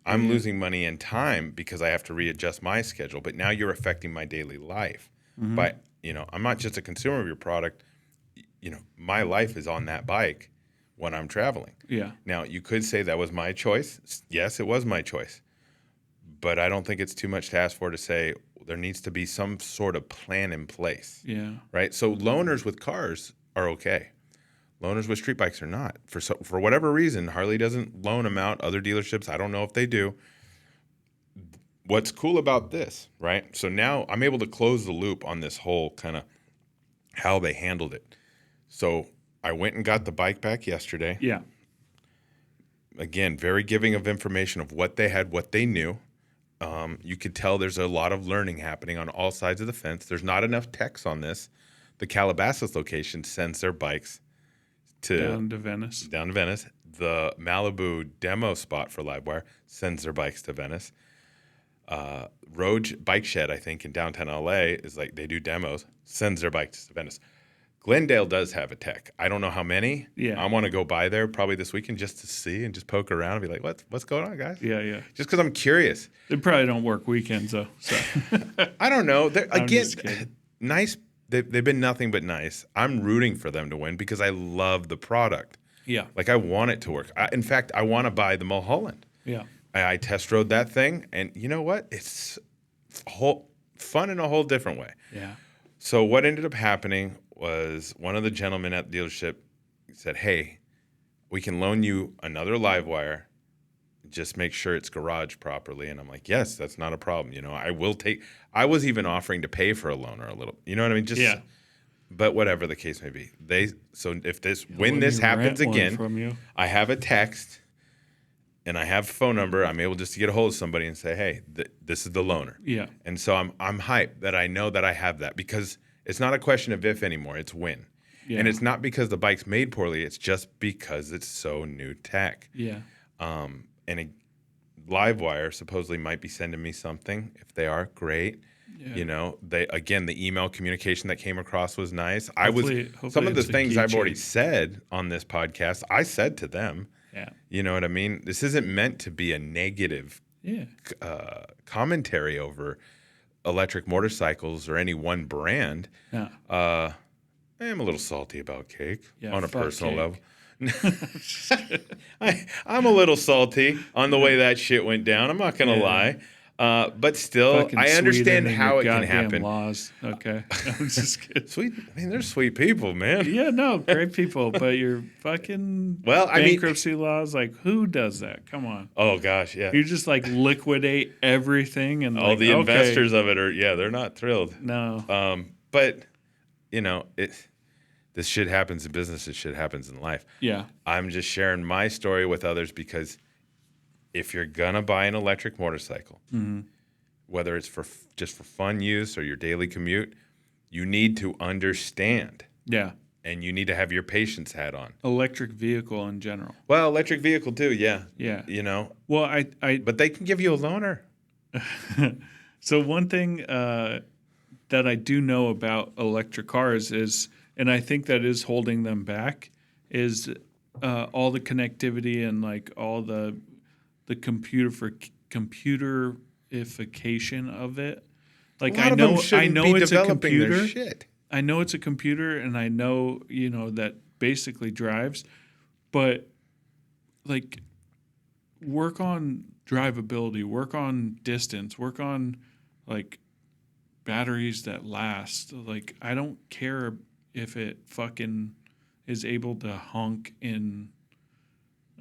I'm losing money in time because I have to readjust my schedule. But now you're affecting my daily life. Mm-hmm. But, I'm not just a consumer of your product. My life is on that bike when I'm traveling. Yeah. Now, you could say that was my choice. Yes, it was my choice. But I don't think it's too much to ask for to say there needs to be some sort of plan in place. Yeah. Right? So loaners with cars are okay. Loaners with street bikes are not. For whatever reason, Harley doesn't loan them out. Other dealerships, I don't know if they do. What's cool about this, right? So now I'm able to close the loop on this whole kind of how they handled it. So I went and got the bike back yesterday. Yeah. Again, very giving of information of what they had, what they knew. You could tell there's a lot of learning happening on all sides of the fence. There's not enough techs on this. The Calabasas location sends their bikes down to Venice. The Malibu demo spot for Livewire sends their bikes to Venice. Road Bike Shed, I think, in downtown LA is they do demos, sends their bikes to Venice. Glendale does have a tech. I don't know how many. Yeah. I want to go by there probably this weekend just to see and just poke around and be like, what's going on, guys? Yeah, yeah. Just because I'm curious. They probably don't work weekends, though. So. I don't know. Again, kidding. Nice. They've been nothing but nice. I'm rooting for them to win because I love the product. Yeah. I want it to work. In fact, I want to buy the Mulholland. Yeah. I test rode that thing, and you know what? It's fun in a whole different way. Yeah. So what ended up happening was one of the gentlemen at the dealership said, hey, we can loan you another Livewire. Just make sure it's garaged properly. And I'm like, yes, that's not a problem. I was even offering to pay for a loaner a little. You know what I mean? But whatever the case may be. When this happens again, I have a text and I have a phone number, I'm able just to get a hold of somebody and say, hey, this is the loaner. Yeah. And so I'm hyped that I know that I have that, because it's not a question of if anymore, it's when. Yeah. And it's not because the bike's made poorly, it's just because it's so new tech. Yeah. And Livewire supposedly might be sending me something. If they are, great. Yeah. You know, the email communication that came across was nice. Hopefully Some of the it's a things I've already keychain. said on this podcast, I said to them. Yeah. You know what I mean? This isn't meant to be a negative Yeah. commentary over electric motorcycles or any one brand. Yeah. I am a little salty about cake on a fuck personal cake. level. I'm a little salty on the way that shit went down. I'm not going to lie. But still, Fucking I understand Sweden and how your it can goddamn happen. Laws. Okay. I'm just kidding. Sweet. I mean, they're sweet people, man. Yeah, no, great people, but your fucking Well, I mean- bankruptcy laws, like, who does that? Come on. Oh, gosh, yeah. You just, like, liquidate everything and, All like, the okay, investors of it they're not thrilled. No. But, you know, this shit happens in business. This shit happens in life. Yeah. I'm just sharing my story with others, because if you're going to buy an electric motorcycle, whether it's just for fun use or your daily commute, you need to understand, Yeah. and you need to have your patience hat on. Electric vehicle in general. Well, electric vehicle too, yeah. Yeah. You know, Well, I but they can give you a loaner. so one thing that I do know about electric cars is, and I think that is holding them back, is all the connectivity and like all the computerification of it. Like A lot of them shouldn't be it's a developing their computer. shit. I know it's a computer, and I know that basically drives, but like work on drivability, work on distance, work on like batteries that last. Like I don't care if it fucking is able to honk in,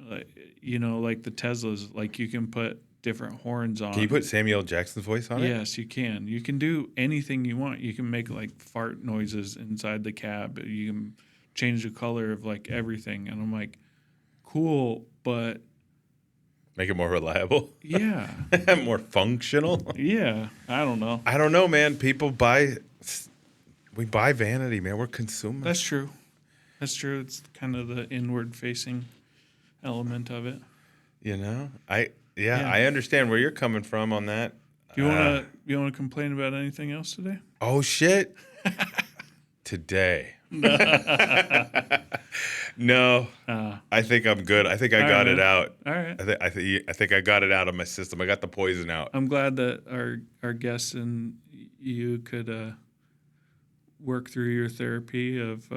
like the Teslas. Like you can put different horns on. Can you put Samuel L. Jackson's voice on it? Yes, you can. You can do anything you want. You can make like fart noises inside the cab. You can change the color of like everything. And I'm like, cool, but Make it more reliable, yeah, more functional. yeah. I don't know. I don't know, man. We buy vanity, man. We're consumers. That's true. That's true. It's kind of the inward facing element of it. You know, Yeah. I understand where you're coming from on that. You wanna complain about anything else today? Oh shit! Today. No, I think I'm good. I think I got it out. All right. I think I got it out of my system. I got the poison out. I'm glad that our guests and you could work through your therapy of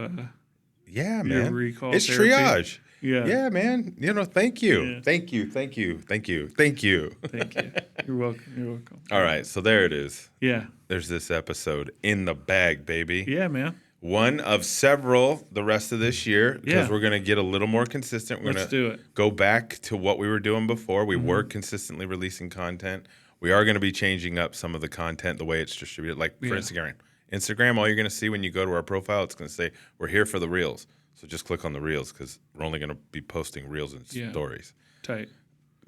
Yeah, your man. recall It's therapy. triage. Yeah. Yeah, man. Thank you. Yeah. Thank you. Thank you. Thank you. Thank you. Thank you. You're welcome. You're welcome. All right, so there it is. Yeah. There's this episode in the bag, baby. Yeah, man. One of several the rest of this year, because Yeah. we're going to get a little more consistent. We're Let's going do to it. go back to what we were doing before. We were consistently releasing content. We are going to be changing up some of the content, the way it's distributed, like for Yeah. Instagram. Instagram, all you're going to see when you go to our profile, it's going to say, we're here for the reels. So just click on the reels, because we're only going to be posting reels and Yeah. stories. Tight.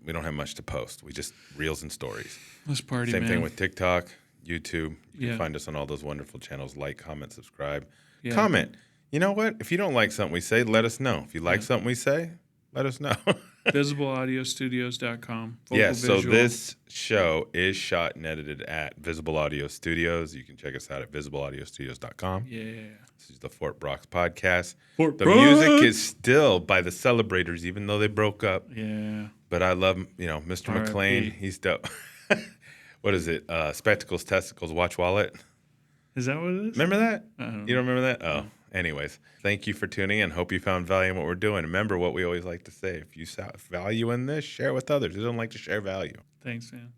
We don't have much to post. We just reels and stories. Let's party, Same man. thing with TikTok, YouTube. You Yeah. can find us on all those wonderful channels. Like, comment, subscribe. Yeah. Comment. You know what? If you don't like something we say, let us know. If you like something we say, let us know. VisibleAudioStudios.com. Vocal Yeah, so visual. this show is shot and edited at Visible Audio Studios. You can check us out at visibleaudiostudios.com. Yeah. This is the Fort Brox podcast. Fort The Brox! music is still by the Celebrators, even though they broke up. Yeah. But I love, Mr. R.I.P. McLean. He's dope. What is it? Spectacles, testicles, watch wallet. Is that what it is? Remember that? I don't know. You don't remember that? Oh, anyways. Thank you for tuning in. Hope you found value in what we're doing. Remember what we always like to say. If you saw value in this, share it with others. Who don't like to share value? Thanks, man.